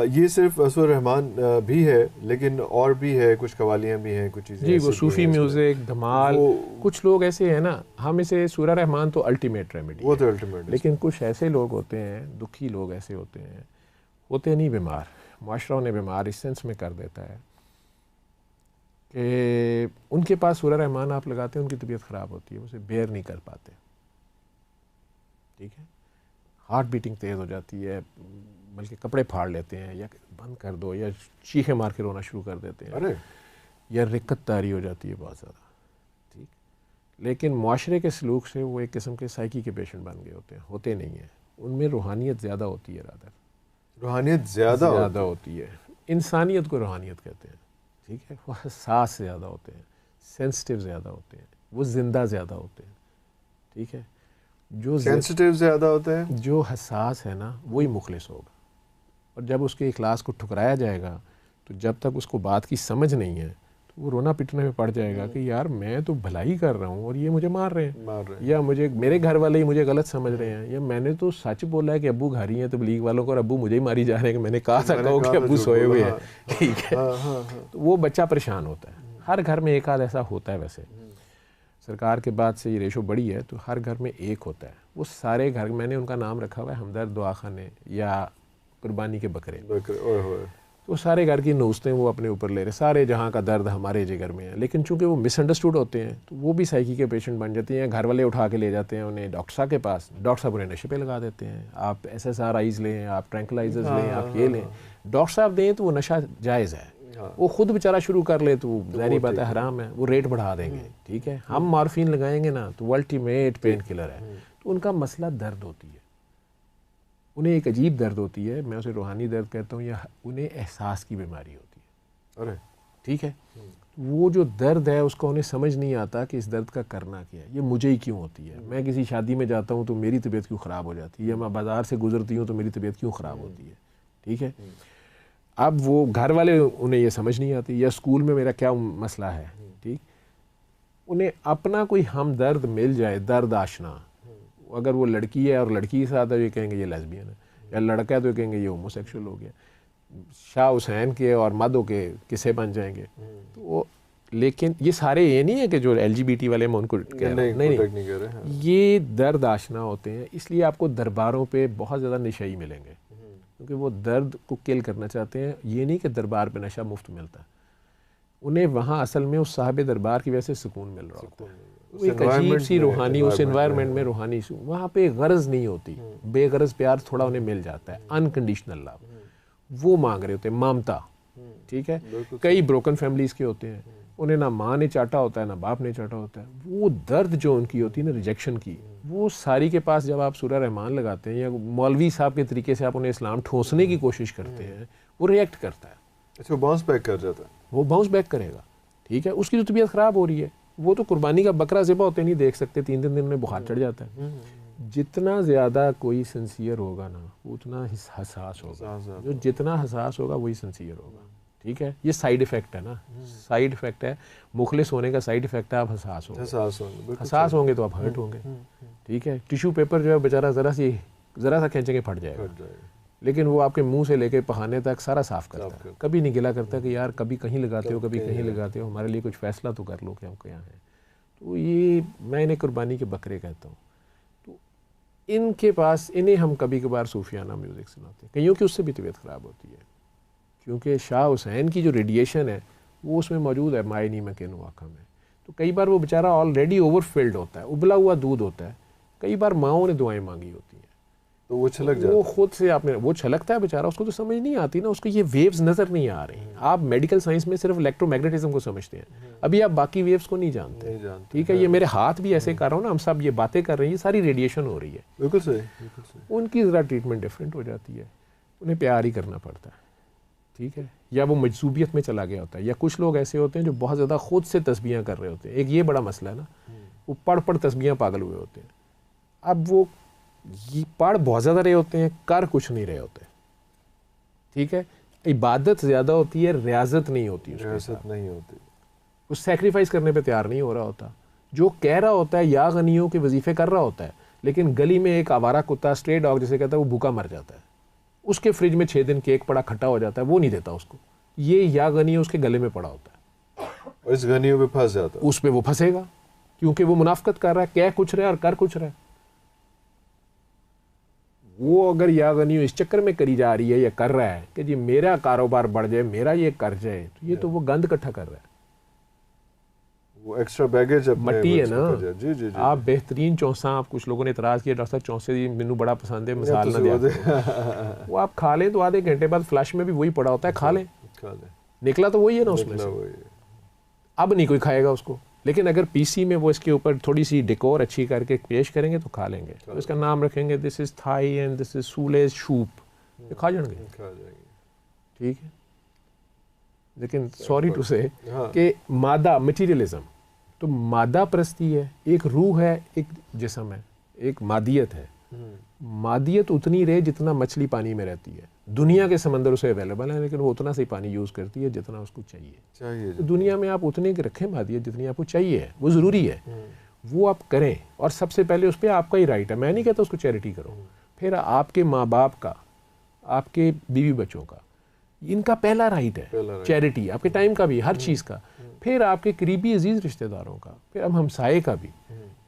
ये सिर्फ असुर रहमान भी है, लेकिन और भी है, कुछ कवालियाँ भी हैं, कुछ चीज़ें जी, वो सूफ़ी म्यूज़िक, धमाल, कुछ लोग ऐसे हैं ना, हम इसे सूरा रहमान तो अल्टीमेट रेमेडी, वो तो अल्टीमेट, लेकिन कुछ ऐसे लोग होते हैं, दुखी लोग ऐसे होते नहीं बीमार, माशरा उन्हें बीमार इस सेंस में कर देता है कि उनके पास सूरा रहमान आप लगाते हैं, उनकी तबीयत ख़राब होती है, उसे बेयर नहीं कर पाते, ठीक है, हार्ट बीटिंग तेज़ हो जाती है, बल्कि कपड़े फाड़ लेते हैं, या बंद कर दो, या चीखें मार के रोना शुरू कर देते हैं, अरे, या रिक्कत तारी हो जाती है बहुत ज़्यादा, ठीक। लेकिन माशरे के सलूक से वो एक किस्म के साइकी के पेशेंट बन गए होते नहीं हैं, उनमें रूहानियत ज़्यादा होती है, रादर रूहानियत ज़्यादा होती है। इंसानियत को रूहानियत कहते हैं, ठीक है। वो हसास ज़्यादा होते हैं, सेंसिटिव ज़्यादा होते हैं, वो ज़िंदा ज़्यादा होते हैं, ठीक है। जो सेंसिटिव ज़्यादा होते हैं, जो हसास है ना, वही मुखलिस होगा। और जब उसके इखलास को ठुकराया जाएगा, तो जब तक उसको बात की समझ नहीं है, तो वो रोना पिटने में पड़ जाएगा कि यार मैं तो भलाई कर रहा हूँ और ये मुझे मार रहे हैं, या मुझे मेरे घर वाले ही मुझे गलत समझ रहे हैं, या मैंने तो सच बोला है कि अब्बू घर ही हैं तबलीग वालों को, और अब्बू मुझे ही मारी जा रहे हैं कि मैंने कहा था कहो कि अब्बू सोए हुए हैं, ठीक है। तो वो बच्चा परेशान होता है। हर घर में एक आध ऐसा होता है। वैसे सरकार के बाद से ये रेशो बढ़ी है, तो हर घर में एक होता है। वो सारे घर, मैंने उनका नाम रखा हुआ है हमदर्द दुआ खाने या कुर्बानी के बकरे। तो सारे घर की नौस्तें वो अपने ऊपर ले रहे, सारे जहाँ का दर्द हमारे जिगर में है। लेकिन चूंकि वो मिसअंडरस्टूड होते हैं, तो वो भी साइकी के पेशेंट बन जाते हैं। घर वाले उठा के ले जाते हैं उन्हें डॉक्टर साहब के पास, डॉक्टर साहब उन्हें नशे पे लगा देते हैं। आप SSRIs लें, आप ट्रैंकुलाइजर्स लें, आप ये लें, डॉक्टर साहब दें तो वो नशा जायज़ है। वो खुद बेचारा शुरू कर ले तो ज़ाहिर बात है हराम है, वो रेट बढ़ा देंगे, ठीक है। हम मॉर्फिन लगाएंगे ना तो वो अल्टीमेट पेन किलर है। तो उनका मसला दर्द होती है, उन्हें एक अजीब दर्द होती है, मैं उसे रूहानी दर्द कहता हूँ, या उन्हें एहसास की बीमारी होती है। अरे ठीक है, वो जो दर्द है उसका उन्हें समझ नहीं आता कि इस दर्द का करना क्या है, ये मुझे ही क्यों होती है। मैं किसी शादी में जाता हूँ तो मेरी तबीयत क्यों ख़राब हो जाती है, या मैं बाज़ार से गुजरती हूँ तो मेरी तबीयत क्यों ख़राब होती है, ठीक है। अब वो घर वाले उन्हें ये समझ नहीं आती, या स्कूल में मेरा क्या मसला है, ठीक। उन्हें अपना कोई हम दर्द मिल जाए, दर्द आशना, अगर वो लड़की है और लड़की के साथ है ये कहेंगे ये लेस्बियन है, या लड़का है तो ये कहेंगे ये होमोसेक्सुअल हो गया। शाह हुसैन के और मदो के किस्से बन जाएंगे। तो वो, लेकिन ये सारे ये नहीं है कि जो LGBT वाले मैं उनको कह रहा हूं, नहीं, ये दर्द आशना होते हैं। इसलिए आपको दरबारों पे बहुत ज़्यादा नशाई मिलेंगे, क्योंकि वो दर्द को किल करना चाहते हैं। ये नहीं कि दरबार पे नशा मुफ्त मिलता है, उन्हें वहाँ असल में उस साहिब दरबार की वजह से सुकून मिल रहा होता है। वो एक अजीब सी रूहानी, उस एनवायरनमेंट में रूहानी, वहाँ पे गर्ज नहीं होती, बेगरज प्यार थोड़ा उन्हें मिल जाता है, अनकंडीशनल लव वो मांग रहे होते हैं, ममता, ठीक है। कई ब्रोकन फैमिलीज़ के होते हैं, उन्हें ना माँ ने चाटा होता है ना बाप ने चाटा होता है। वो दर्द जो उनकी होती है ना रिजेक्शन की, वो सारी के पास जब आप सूरा रहमान लगाते हैं या मौलवी साहब के तरीके से आप उन्हें इस्लाम ठोसने की कोशिश करते हैं, वो रिएक्ट करता है। अच्छा, वो बाउंस बैक कर जाता है, वो बाउंस बैक करेगा, ठीक है। उसकी तो तबीयत ख़राब हो रही है, वो तो कुर्बानी का बकरा ज़िबा होते नहीं देख सकते, 3 दिन में बुखार चढ़ जाता है। जितना ज़्यादा कोई सिंसियर होगा ना, उतना हसास होगा। जो जितना हसास होगा वही सिंसियर होगा, ठीक है। ये साइड इफ़ेक्ट है ना, साइड इफ़ेक्ट है। मुखलिस होने का साइड इफ़ेक्ट है आप हसास होंगे। हसास होंगे तो आप हर्ट होंगे, ठीक है। टिश्यू पेपर जो है बेचारा ज़रा सा खींचेंगे फट जाएगा, लेकिन वो आपके मुंह से लेके पहाने तक सारा साफ करता है। कभी नहीं गिला करता कि यार कभी कहीं लगाते हो, कभी कहीं लगाते हो, हमारे लिए कुछ फ़ैसला तो कर लो कि हम क्या हैं। तो ये मैं इन्हें कुर्बानी के बकरे कहता हूँ। तो इनके पास, इन्हें हम कभी कभार सूफियाना म्यूज़िक सुनाते हैं, कईयों की उससे भी तबीयत ख़राब होती है, क्योंकि शाह हुसैन की जो रेडिएशन है वो उसमें मौजूद है, मायनी में केनो आँखा में। तो कई बार वो बेचारा ऑलरेडी ओवरफिल्ड होता है, उबला हुआ दूध होता है। कई बार माओं ने दुआएं मांगी होती हैं, तो वो छलक जाता है, वो खुद से आपने वो छलकता है बेचारा, उसको तो समझ नहीं आती ना, उसको ये वेव्स नज़र नहीं आ रही। आप मेडिकल साइंस में सिर्फ इलेक्ट्रोमैग्नेटिज्म को समझते हैं, अभी आप बाकी वेव्स को नहीं जानते, ठीक है। ये मेरे हाथ भी ऐसे कर रहा हूँ ना, हम सब ये बातें कर रहे हैं, ये सारी रेडिएशन हो रही है। बिल्कुल सही। उनकी ज़रा ट्रीटमेंट डिफरेंट हो जाती है, उन्हें प्यार ही करना पड़ता है, ठीक है। या वो मजसूबियत में चला गया होता है, या कुछ लोग ऐसे होते हैं जो बहुत ज़्यादा खुद से तस्बीहां कर रहे होते हैं। एक ये बड़ा मसला है ना, वो पढ़ तस्बीहां पागल हुए होते हैं। अब वो ये पढ़ बहुत ज़्यादा रहे होते हैं, कर कुछ नहीं रहे होते, ठीक है। इबादत ज़्यादा होती है, रियाजत नहीं होती, रियासत नहीं होती, उस सेक्रीफाइस करने पे तैयार नहीं हो रहा होता। जो कह रहा होता है या गनियों के वजीफे कर रहा होता है, लेकिन गली में एक आवारा कुत्ता, स्ट्रे डॉग जिसे कहता है, वो भूखा मर जाता है, उसके फ्रिज में 6 दिन केक पड़ा खट्टा हो जाता है, वो नहीं देता उसको, ये या गनियों उसके गले में पड़ा होता है, और इस गनियों पे फंस जाता है, उस पर वो फंसेगा क्योंकि वो मुनाफकत कर रहा है, कह कुछ रहा है और कर कुछ रहा है। वो अगर या गनियों इस चक्कर में करी जा रही है या कर रहा है कि जी मेरा कारोबार बढ़ जाए, मेरा ये कर जाए, तो ये तो वो गंद इकट्ठा कर रहा है, वो एक्स्ट्रा बैगेज मट्टी है ना। जी जी जी, आप बेहतरीन चौंसा, आप कुछ लोगों ने इतराज़ किया डॉक्टर साहब चौंसे मैनू बड़ा पसंद है, मिसाल ना दिया, वो आप खा लें तो आधे घंटे बाद फ्लैश में भी वही पड़ा होता है, खा लें, निकला तो वही है ना उसमें से, अब नहीं कोई खाएगा उसको। लेकिन अगर पीसी में वो इसके ऊपर थोड़ी सी डेकोर अच्छी करके पेश करेंगे तो खा लेंगे, तो इसका नाम रखेंगे this is Thai and this is सूलेज शूप, ये खा जाएंगे, ठीक है। लेकिन सॉरी टू से कि मादा मटीरियलिज्म तो मादा परस्ती है, एक रूह है, एक जिस्म है, एक मादियत है। मादियत उतनी रहे जितना मछली पानी में रहती है, दुनिया के समंदर उसे अवेलेबल है, लेकिन वो उतना से पानी यूज़ करती है जितना उसको चाहिए। तो दुनिया में आप उतने की रखें मादियत जितनी आपको चाहिए है, वो ज़रूरी है, वो आप करें। और सबसे पहले उस पर आपका ही राइट है, मैं नहीं कहता उसको चैरिटी करो, फिर आपके माँ बाप का, आपके बीवी बच्चों का, इनका पहला राइट है चैरिटी, आपके टाइम का भी, हर चीज़ का, फिर आपके करीबी अजीज़ रिश्तेदारों का, फिर अब हमसाये का भी,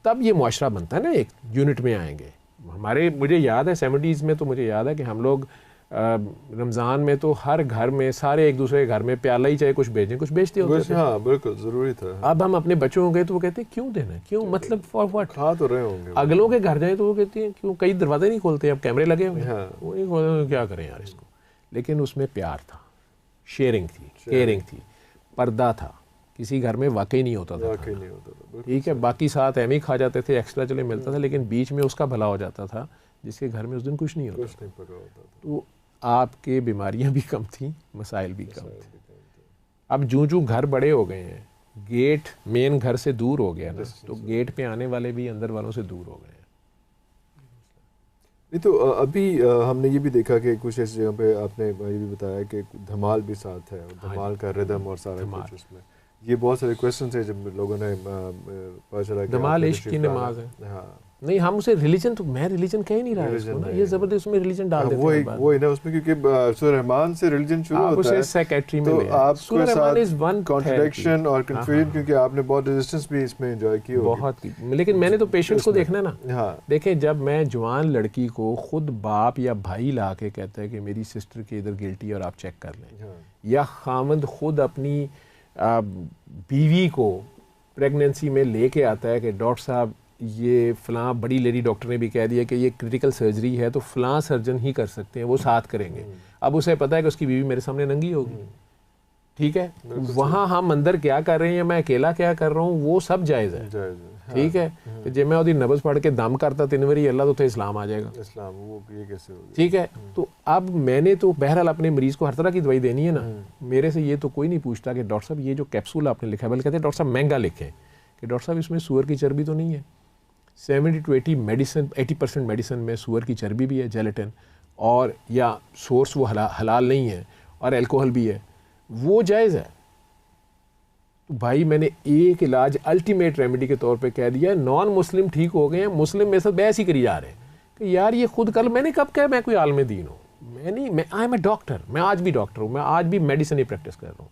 तब ये मुआशरा बनता है ना, एक यूनिट में आएंगे। हमारे मुझे याद है 70s में, तो मुझे याद है कि हम लोग रमज़ान में तो हर घर में सारे एक दूसरे के घर में प्याला ही चाहे कुछ भेजें कुछ बेचते होते थे। हाँ बिल्कुल ज़रूरी था। अब हम अपने बच्चों को गए तो वो कहते हैं क्यों देना, क्यों, मतलब फॉर व्हाट, खा तो रहे होंगे। अगलों के घर जाए तो वो कहते हैं क्यों, कई दरवाजे नहीं खोलते, अब कैमरे लगे हुए हैं, वो नहीं खोलते, क्या करें यार इसको। लेकिन उसमें प्यार था, शेयरिंग थी, केयरिंग थी, पर्दा था, किसी घर में वाकई नहीं होता था, ठीक है, बाकी साथ एम ही खा जाते थे, एक्स्ट्रा चले मिलता था, लेकिन बीच में उसका भला हो जाता था जिसके घर में उस दिन कुछ नहीं होता था। तो आपके बीमारियां भी कम थी, मसाइल भी कम थे। अब जूं घर बड़े हो गए हैं, गेट मेन घर से दूर हो गया ना, तो गेट पे आने वाले भी अंदर वालों से दूर हो गए हैं। नहीं तो अभी हमने ये भी देखा कि कुछ ऐसी जगह पे आपने भाई भी बताया कि धमाल भी साथ है, धमाल का रिदम और सारा कुछ उसमें, ये बहुत सारे क्वेश्चन है जब लोगों ने पता चला कि धमाल इश्क की नमाज है। हाँ नहीं, हम उसे रिलीजन, तो मैं रिलीजन कह ही नहीं रहा है इसको ना, ये जबरदस्त उसमें रिलीजन डाल देते हैं। वो है ना उसमें, क्योंकि सूरह रहमान से रिलीजन शुरू होता है, उसे सेक्रेटरी में तो आपके साथ कॉन्ट्रडिक्शन और कंफ्यूजन, क्योंकि आपने बहुत रेजिस्टेंस भी इसमें एंजॉय की होगी। बहुत, लेकिन मैंने तो पेशेंट्स को देखना ना। देखें, जब मैं जवान लड़की को खुद बाप या भाई ला के कहता है कि मेरी सिस्टर के इधर गिल्टी और आप चेक कर लें, या खामंद खुद अपनी बीवी को प्रेगनेंसी में लेके आता है कि डॉक्टर साहब ये फ़लाँ बड़ी लेडी डॉक्टर ने भी कह दिया कि ये क्रिटिकल सर्जरी है तो फ़लाँ सर्जन ही कर सकते हैं, वो साथ करेंगे। अब उसे पता है कि उसकी बीवी मेरे सामने नंगी होगी, ठीक है, वहाँ हम अंदर क्या कर रहे हैं या मैं अकेला क्या कर रहा हूँ, वो सब जायज़ है, ठीक है। तो जब मैं उसकी नबज़ पढ़ के दम करता 3 बारी अल्लाह, तो इस्लाम आ जाएगा, इस्लाम वो ये कैसे होगा, ठीक है। तो अब मैंने तो बहरहाल अपने मरीज़ को हर तरह की दवाई देनी है ना, मेरे से ये तो कोई नहीं पूछता कि डॉक्टर साहब ये जो कैप्सूल आपने लिखा है, बल्कि कहते हैं डॉक्टर साहब महंगा लिखें, कि डॉक्टर साहब इसमें सूअर की चर्बी तो नहीं है। 70 to 80% मेडिसिन में सूअर की चर्बी भी है, जेलेटिन, और या सोर्स वो हलाल नहीं है, और अल्कोहल भी है, वो जायज़ है। तो भाई मैंने एक इलाज अल्टीमेट रेमेडी के तौर पे कह दिया, नॉन मुस्लिम ठीक हो गए हैं, मुस्लिम मेरे साथ बहस ही करी जा रहे हैं कि यार ये खुद कल, मैंने कब कहा मैं कोई आलम दीन हूँ, मैं नहीं, मैं आई एम ए डॉक्टर, मैं आज भी डॉक्टर हूँ, मैं आज भी मेडिसिन ही प्रैक्टिस कर रहा हूँ,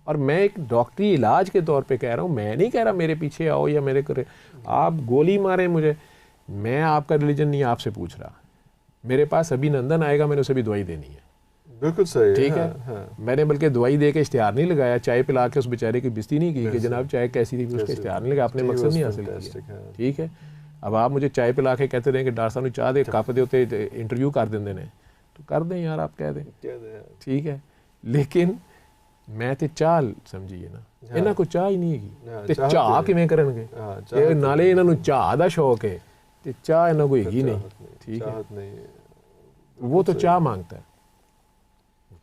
और मैं एक डॉक्टरी इलाज के तौर पे कह रहा हूँ। मैं नहीं कह रहा मेरे पीछे आओ या मेरे करे आप गोली मारें मुझे, मैं आपका रिलीजन नहीं आपसे पूछ रहा, मेरे पास अभी नंदन आएगा, मैंने उसे भी दवाई देनी है, बिल्कुल सही, ठीक है। मैंने बल्कि दवाई दे के इश्तिहार नहीं लगाया, चाय पिला के उस बेचारे की बेइज्जती नहीं की कि जनाब चाय कैसी थी, उसका इश्तिहार नहीं लगा, आपने मकसद नहीं हासिल किया, ठीक है। अब आप मुझे चाय पिला के कहते रहे कि डॉक्टर साहब ने चाह दे कप दे होते इंटरव्यू कर देंगे ने, तो कर दें यार, आप कह दें, ठीक है। लेकिन मैं तो चाह समझिए ना, इन्हों को चाह ही नहीं है, चाह किवें करनगे, नाले इन्हों चाह दा शौक है, तो चाह इन्हों को हैगी नहीं, ठीक है। वो तो चाह मांगता है,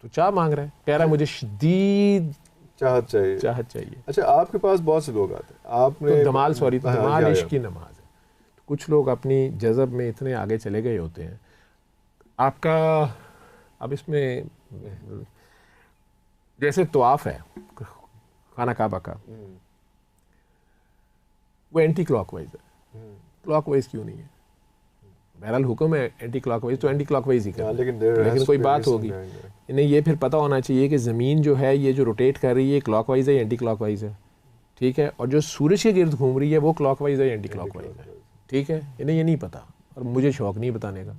तो चाह मांग रहा है, कह रहा है मुझे शदीद चाहत चाहिए। चाहिए। अच्छा, आपके पास बहुत से लोग आते हैं, आपने तो धमाल, सॉरी, तो धमाल इश्क की नमाज है। कुछ लोग अपनी जज़ब में इतने आगे चले गए होते हैं। आपका अब इसमें जैसे तवाफ़ है खाना काबा का, वो एंटी क्लॉकवाइज है, क्लॉकवाइज क्यों नहीं है? बहरहाल हुक्म है एंटी क्लॉकवाइज, तो एंटी क्लॉकवाइज ही करना। लेकिन कोई बात होगी, इन्हें ये फिर पता होना चाहिए कि ज़मीन जो है ये जो रोटेट कर रही है क्लॉकवाइज है, एंटी क्लॉकवाइज है, ठीक है, और जो सूरज के गिर्द घूम रही है वो क्लॉकवाइज है, एंटी क्लॉकवाइज है, ठीक है। इन्हें ये नहीं पता और मुझे शौक नहीं बताने का।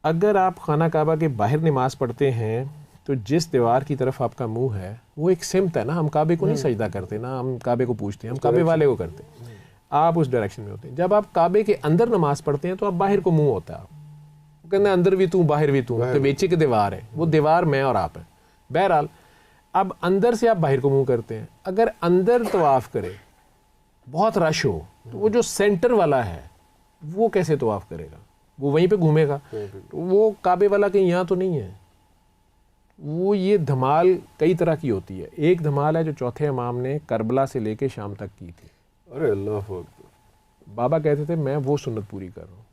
अगर आप खाना काबा के बाहर नमाज पढ़ते हैं तो जिस दीवार की तरफ आपका मुंह है वो एक सिमत है ना, हम काबे को नहीं सजदा करते ना, हम काबे को पूछते हैं, हम काबे वाले को करते हैं, आप उस डायरेक्शन में होते हैं। जब आप काबे के अंदर नमाज पढ़ते हैं तो आप बाहर को मुंह होता है, वो कहते हैं अंदर भी तू बाहर भी तू, तो बेचे की दीवार है, वो दीवार मैं और आप है। बहरहाल अब अंदर से आप बाहर को मुंह करते हैं। अगर अंदर तवाफ करे, बहुत रश हो, तो वो जो सेंटर वाला है वो कैसे तवाफ करेगा? वो वहीं पे घूमेगा। वो काबे वाला कहीं यहाँ तो नहीं है। वो ये धमाल कई तरह की होती है। एक धमाल है जो चौथे इमाम ने करबला से लेके शाम तक की थी। अरे अल्लाह, बाबा कहते थे मैं वो सुन्नत पूरी कर रहा हूँ,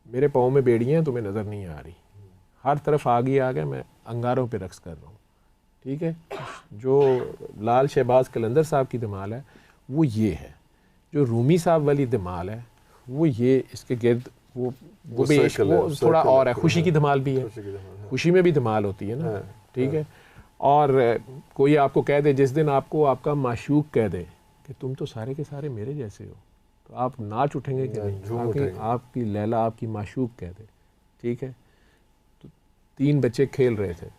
मेरे पाँव में बेड़ियाँ हैं, तुम्हें नज़र नहीं आ रही, हर तरफ आगे आ गया, मैं अंगारों पे रक्स कर रहा हूँ, ठीक है। जो लाल शहबाज कलंदर साहब की धमाल है वो ये है। जो रूमी साहब वाली धमाल है वो ये, इसके गिर्द वो भी वो थोड़ा और है। खुशी की धमाल भी है, खुशी में भी धमाल होती है ना, ठीक है। और कोई आपको कह दे, जिस दिन आपको आपका माशूक कह दे कि तुम तो सारे के सारे मेरे जैसे हो, तो आप नाच उठेंगे कि नहीं? आपकी लैला आपकी माशूक कह दे, ठीक है। तो 3 बच्चे खेल रहे थे,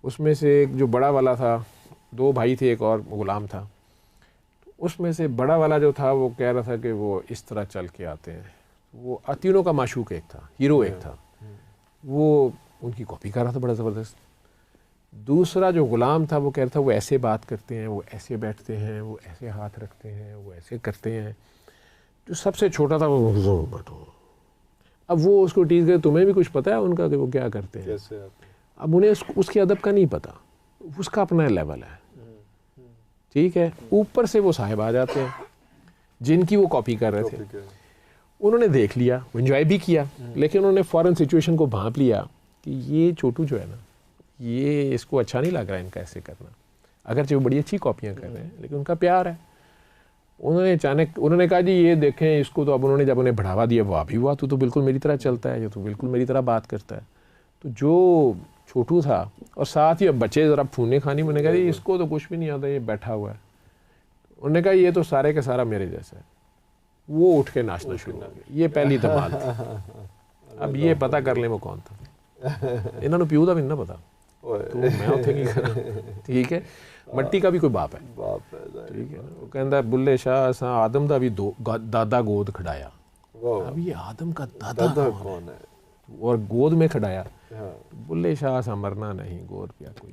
उसमें से एक जो बड़ा वाला था, 2 भाई थे, एक और गुलाम था। उसमें से बड़ा वाला जो था वो कह रहा था कि वो इस तरह चल के आते हैं। वो तीनों का माशूक एक था, हीरो एक था, वो उनकी कॉपी कर रहा था बड़ा ज़बरदस्त। दूसरा जो गुलाम था वो कह रहा था वो ऐसे बात करते हैं, वो ऐसे बैठते हैं, वो ऐसे हाथ रखते हैं, वो ऐसे करते हैं। जो सबसे छोटा था वो बैठो। अब वो उसको टीज गए, तुम्हें भी कुछ पता है उनका कि वो क्या करते हैं? अब उन्हें उसके अदब का नहीं पता, उसका अपना लेवल है, ठीक है। ऊपर से वो साहिब आ जाते हैं जिनकी वो कॉपी कर रहे थे। उन्होंने देख लिया, एंजॉय भी किया, लेकिन उन्होंने फ़ौरन सिचुएशन को भांप लिया कि ये छोटू जो है ना, ये इसको अच्छा नहीं लग रहा है इनका ऐसे करना। अगरचे वो बड़ी अच्छी कॉपियाँ कर रहे हैं लेकिन उनका प्यार है। उन्होंने अचानक उन्होंने कहा जी ये देखें इसको। तो अब उन्होंने जब उन्हें बढ़ावा दिया, वाह भी हुआ, तो बिल्कुल मेरी तरह चलता है, ये तो बिल्कुल मेरी तरह बात करता है। तो जो छोटू था और साथ ही अब बच्चे ज़रा फूने खानी, उन्होंने कहा इसको तो कुछ भी नहीं आता, ये बैठा हुआ है। उन्होंने कहा ये तो सारे के सारा मेरे जैसा है। वो उठ के नाचना शुरू हो गया। ये पहली धमाल थी। अब ये पता कर ले वो कौन था। इन्होंने प्यू का भी ना पता, तो मैं उठे की करा, ठीक है। मट्टी का भी कोई बाप है, ठीक है। वो कहता बुल्ले शाह असा आदम का भी दादा गोद खड़ाया। अब ये आदम का दादा कौन है? और गोद में खड़ाया। बुल्ले शाह असा मरना नहीं, गोद पिया कोई।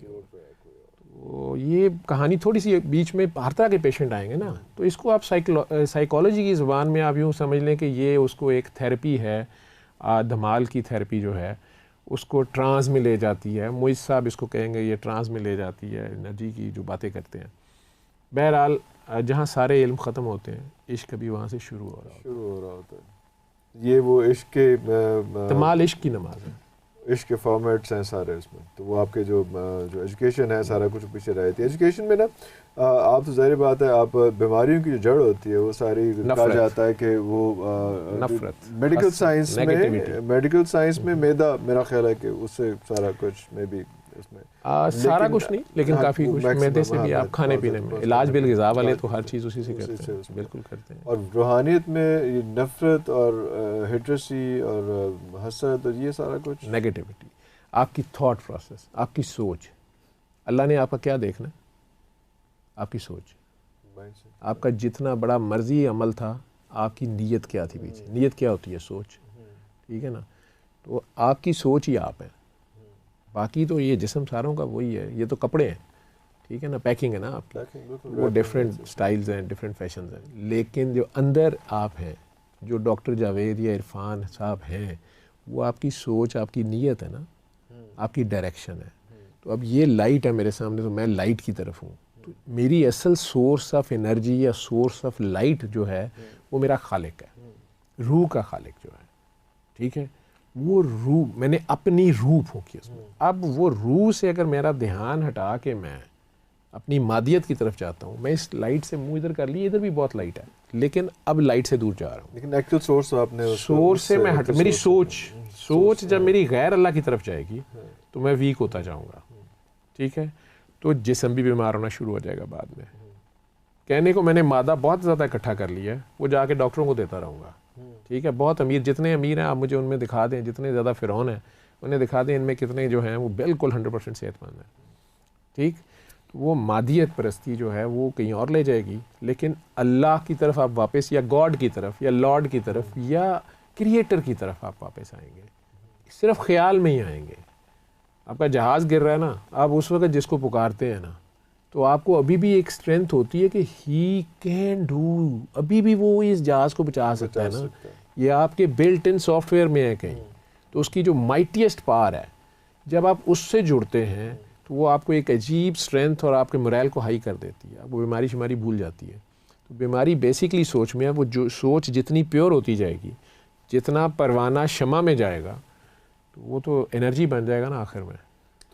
तो ये कहानी थोड़ी सी, बीच में हर तरह के पेशेंट आएंगे ना, तो इसको आप साइकोलॉजी की ज़ुबान में आप यूँ समझ लें कि ये उसको एक थेरेपी है। धमाल की थेरेपी जो है उसको ट्रांस में ले जाती है। मोइज साहब इसको कहेंगे ये ट्रांस में ले जाती है, एनर्जी की जो बातें करते हैं। बहरहाल जहाँ सारे इल्म ख़त्म होते हैं, इश्क भी वहाँ से शुरू हो रहा होता है। ये वो इश्क के धमाल इश्क की नमाज है, इश्क के फॉर्मेट्स हैं सारे उसमें। तो वो आपके जो एजुकेशन है सारा कुछ पीछे रही थी। एजुकेशन में ना आप तो ज़ाहिर बात है, आप बीमारियों की जो जड़ होती है वो सारी कहा जाता है कि वो नफरत। मेडिकल साइंस में मैदा, मेरा ख्याल है कि उससे सारा कुछ में भी उसमें सारा कुछ नहीं, लेकिन काफ़ी कुछ मैदे से भी आप खाने पीने में इलाज बिल ग़िज़ा वाले तो हर चीज़ उसी से करते हैं, बिल्कुल करते हैं। और रूहानियत में ये नफरत और हिट्रेसी और हसद और ये सारा कुछ नेगेटिविटी, आपकी थॉट प्रोसेस, आपकी सोच। अल्लाह ने आपका क्या देखना है? आपकी सोच। आपका जितना बड़ा मर्जी अमल था, आपकी नीयत क्या थी पीछे? नीयत क्या होती है? सोच, ठीक है ना। तो आपकी सोच ही आप है, बाकी तो ये जिस्म सारों का वही है। ये तो कपड़े हैं, ठीक है ना, पैकिंग है ना आपकी, वो डिफरेंट स्टाइल्स हैं, डिफरेंट फैशंस हैं, लेकिन जो अंदर आप हैं, जो डॉक्टर जावेद या इरफान साहब हैं, वो आपकी सोच, आपकी नीयत है ना, आपकी डायरेक्शन है। तो अब ये लाइट है मेरे सामने, तो मैं लाइट की तरफ हूँ, तो मेरी असल सोर्स ऑफ एनर्जी या सोर्स ऑफ लाइट जो है वो मेरा खालिक है, रूह का खालिक जो है, ठीक है। वो रूह, मैंने अपनी रूह फूंकी उसमें। अब वो रूह से अगर मेरा ध्यान हटा के मैं अपनी मादियत की तरफ जाता हूँ, मैं इस लाइट से मुंह इधर कर ली, इधर भी बहुत लाइट है, लेकिन अब लाइट से दूर जा रहा हूँ। लेकिन एक्चुअल सोर्स आपने सोर्स से मैं हट, मेरी सोच जब मेरी गैर अल्लाह की तरफ जाएगी तो मैं वीक होता जाऊँगा, ठीक है। तो जिस्म भी बीमार होना शुरू हो जाएगा बाद में। कहने को मैंने मादा बहुत ज़्यादा इकट्ठा कर लिया है, वो जाके डॉक्टरों को देता रहूँगा, ठीक है। बहुत अमीर, जितने अमीर हैं आप मुझे उनमें दिखा दें, जितने ज़्यादा फ़िरौन हैं उन्हें दिखा दें, इनमें कितने जो हैं वो बिल्कुल 100% सेहतमंद हैं, ठीक। तो वो मादियत परस्ती जो है वो कहीं और ले जाएगी, लेकिन अल्लाह की तरफ आप वापस, या गॉड की तरफ, या लॉर्ड की तरफ, या क्रिएटर की तरफ आप वापस आएंगे। सिर्फ ख्याल में ही आएंगे। आपका जहाज़ गिर रहा है ना, आप उस वक्त जिसको पुकारते हैं ना, तो आपको अभी भी एक स्ट्रेंथ होती है कि ही कैन डू, अभी भी वो इस जहाज़ को बचा सकता है ना। ये आपके बिल्ट इन सॉफ्टवेयर में है कहीं। तो उसकी जो माइटीएस्ट पावर है, जब आप उससे जुड़ते हैं तो वो आपको एक अजीब स्ट्रेंथ और आपके मोरल को हाई कर देती है। आपको बीमारी शुमारी भूल जाती है। तो बीमारी बेसिकली सोच में है। वो जो सोच जितनी प्योर होती जाएगी, जितना परवाना शमा में जाएगा, तो वो तो एनर्जी बन जाएगा ना आखिर में।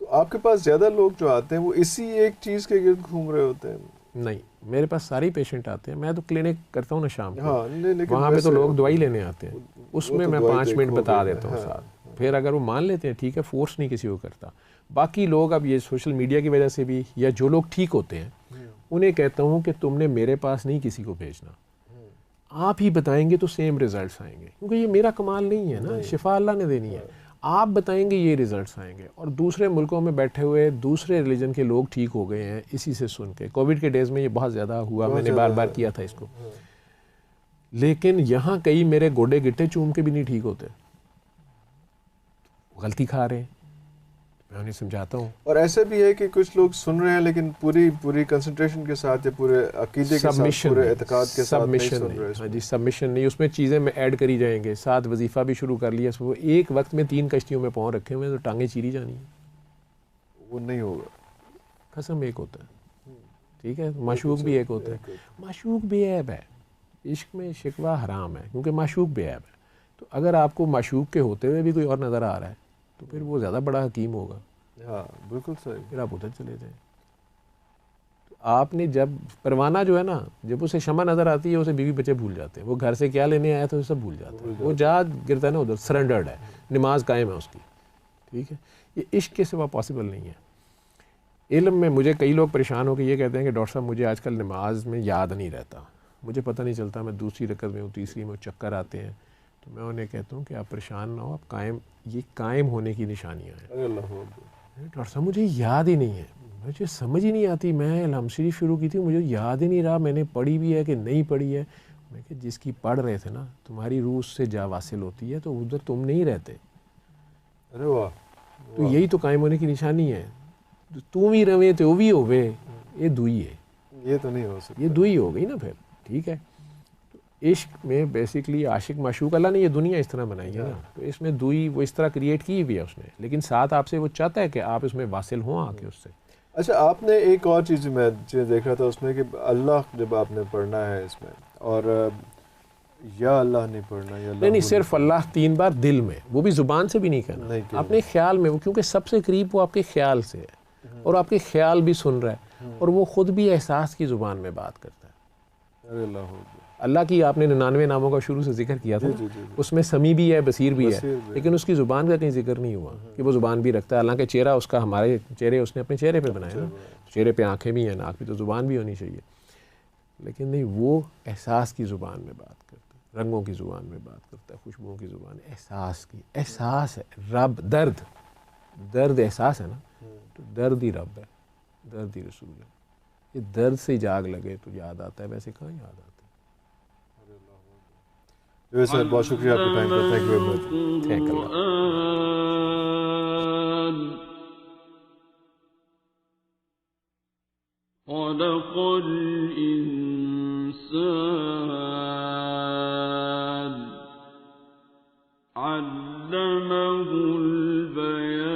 तो आपके पास ज़्यादा लोग जो आते हैं वो इसी एक चीज़ के गिर्द घूम रहे होते हैं? नहीं, मेरे पास सारे पेशेंट आते हैं। मैं तो क्लिनिक करता हूँ ना शाम को। हाँ, लेकिन वहाँ पे तो लोग दवाई लेने आते हैं, उसमें तो मैं दवाई 5 मिनट बता देखोगे, देता हूँ हाँ, साथ। फिर अगर वो मान लेते हैं ठीक है, फोर्स नहीं किसी को करता। बाकी लोग अब ये सोशल मीडिया की वजह से भी, या जो लोग ठीक होते हैं उन्हें कहता हूँ कि तुमने मेरे पास नहीं किसी को भेजना, आप ही बताएंगे तो सेम रिजल्ट्स आएंगे, क्योंकि ये मेरा कमाल नहीं है ना, शिफा अल्लाह ने देनी है। आप बताएंगे ये रिजल्ट्स आएंगे। और दूसरे मुल्कों में बैठे हुए दूसरे रिलीजन के लोग ठीक हो गए हैं इसी से सुन के। कोविड के डेज में ये बहुत ज़्यादा हुआ, मैंने बार बार किया था इसको। लेकिन यहाँ कई मेरे गोडे गिट्टे चूम के भी नहीं ठीक होते, गलती खा रहे हैं, मैं उन्हें समझाता हूँ। और ऐसा भी है कि कुछ लोग सुन रहे हैं लेकिन पूरी कंसंट्रेशन के साथ या पूरे अकीदे के साथ, पूरे एतकाद के साथ नहीं सुन रहे। हाँ जी, सबमिशन नहीं, उसमें चीज़ें में ऐड करी जाएंगे। साथ वजीफ़ा भी शुरू कर लिया, वो एक वक्त में 3 कश्तियों में पाँव रखे हुए हैं, तो टांगें चीरी जानी है। वो नहीं होगा। कसम एक होता है, ठीक है। माशूक भी एक होता है। माशूक बेऐब है, इश्क में शिकवा हराम है, क्योंकि माशूक बेऐब है। तो अगर आपको माशूक के होते हुए भी कोई और नज़र आ रहा है तो फिर वो ज़्यादा बड़ा हकीम होगा। हाँ बिल्कुल सही। फिर आप उधर चले जाएं। तो आपने जब परवाना जो है ना, जब उसे शमा नज़र आती है, उसे बीवी बच्चे भूल जाते हैं। वो घर से क्या लेने आया था सब भूल जाता है। वो जा गिरता है ना उधर, सरेंडर्ड है, नमाज कायम है उसकी, ठीक है। ये इश्क के सिवा पॉसिबल नहीं है। इल्म में मुझे कई लोग परेशान होकर ये कहते हैं कि डॉक्टर साहब मुझे आजकल नमाज में याद नहीं रहता, मुझे पता नहीं चलता मैं दूसरी रकत में हूँ, तीसरी में चक्कर आते हैं। तो मैं उन्हें कहता हूँ कि आप परेशान ना हो, आप कायम, ये कायम होने की निशानियाँ हैं। डॉक्टर साहब मुझे याद ही नहीं है, मुझे समझ ही नहीं आती, मैं अलहम शरीफ शुरू की थी, मुझे याद ही नहीं रहा मैंने पढ़ी भी है कि नहीं पढ़ी है। मैं कि जिसकी पढ़ रहे थे ना, तुम्हारी रूह उससे जा वासिल होती है, तो उधर तुम नहीं रहते। अरे वाह, तो यही तो कायम होने की निशानी है। तुम ही रवे तो भी होवे, ये दुई है, ये तो नहीं हो सकता, ये दुई हो गई ना फिर, ठीक है। इश्क में बेसिकली आशिक माशूक, अल्लाह ने ये दुनिया इस तरह बनाई है ना, तो इसमें दुई वो इस तरह क्रिएट की हुई है उसने, लेकिन साथ आपसे वो चाहता है कि आप इसमें वासिल हों आके उससे। अच्छा, आपने एक और चीज़ मैं देख रहा था उसमें कि अल्लाह जब आपने पढ़ना है इसमें, और या अल्लाह नहीं पढ़ना, या नहीं, सिर्फ अल्लाह 3 बार दिल में, वो भी ज़ुबान से भी नहीं कहना, अपने ख्याल में। वो क्योंकि सबसे करीब वो आपके ख्याल से है, और आपके ख्याल भी सुन रहा है, और वो ख़ुद भी एहसास की ज़ुबान में बात करता है। अल्लाह की आपने 99 नामों का शुरू से जिक्र किया था, उसमें समी भी है, बसीर भी है, लेकिन उसकी ज़ुबान का कहीं जिक्र नहीं हुआ कि वो ज़ुबान भी रखता है। हालांकि चेहरा उसका, हमारे चेहरे उसने अपने चेहरे पे बनाया ना, चेहरे पे आंखें भी हैं, नाक भी, तो ज़ुबान भी होनी चाहिए, लेकिन नहीं, वो एहसास की ज़ुबान में बात करता है, रंगों की ज़ुबान में बात करता है, खुशबुओं की ज़ुबान, एहसास की। एहसास है रब, दर्द एहसास है ना, तो दर्द ही रब है, दर्द ही रसूल है। ये दर्द से जाग लगे तो याद आता है, वैसे कहाँ याद आता है। सर बहुत शुक्रिया आपके टाइम का, thank you very much. Thank you. खलक़ल इंसान अल्लमहुल बयान।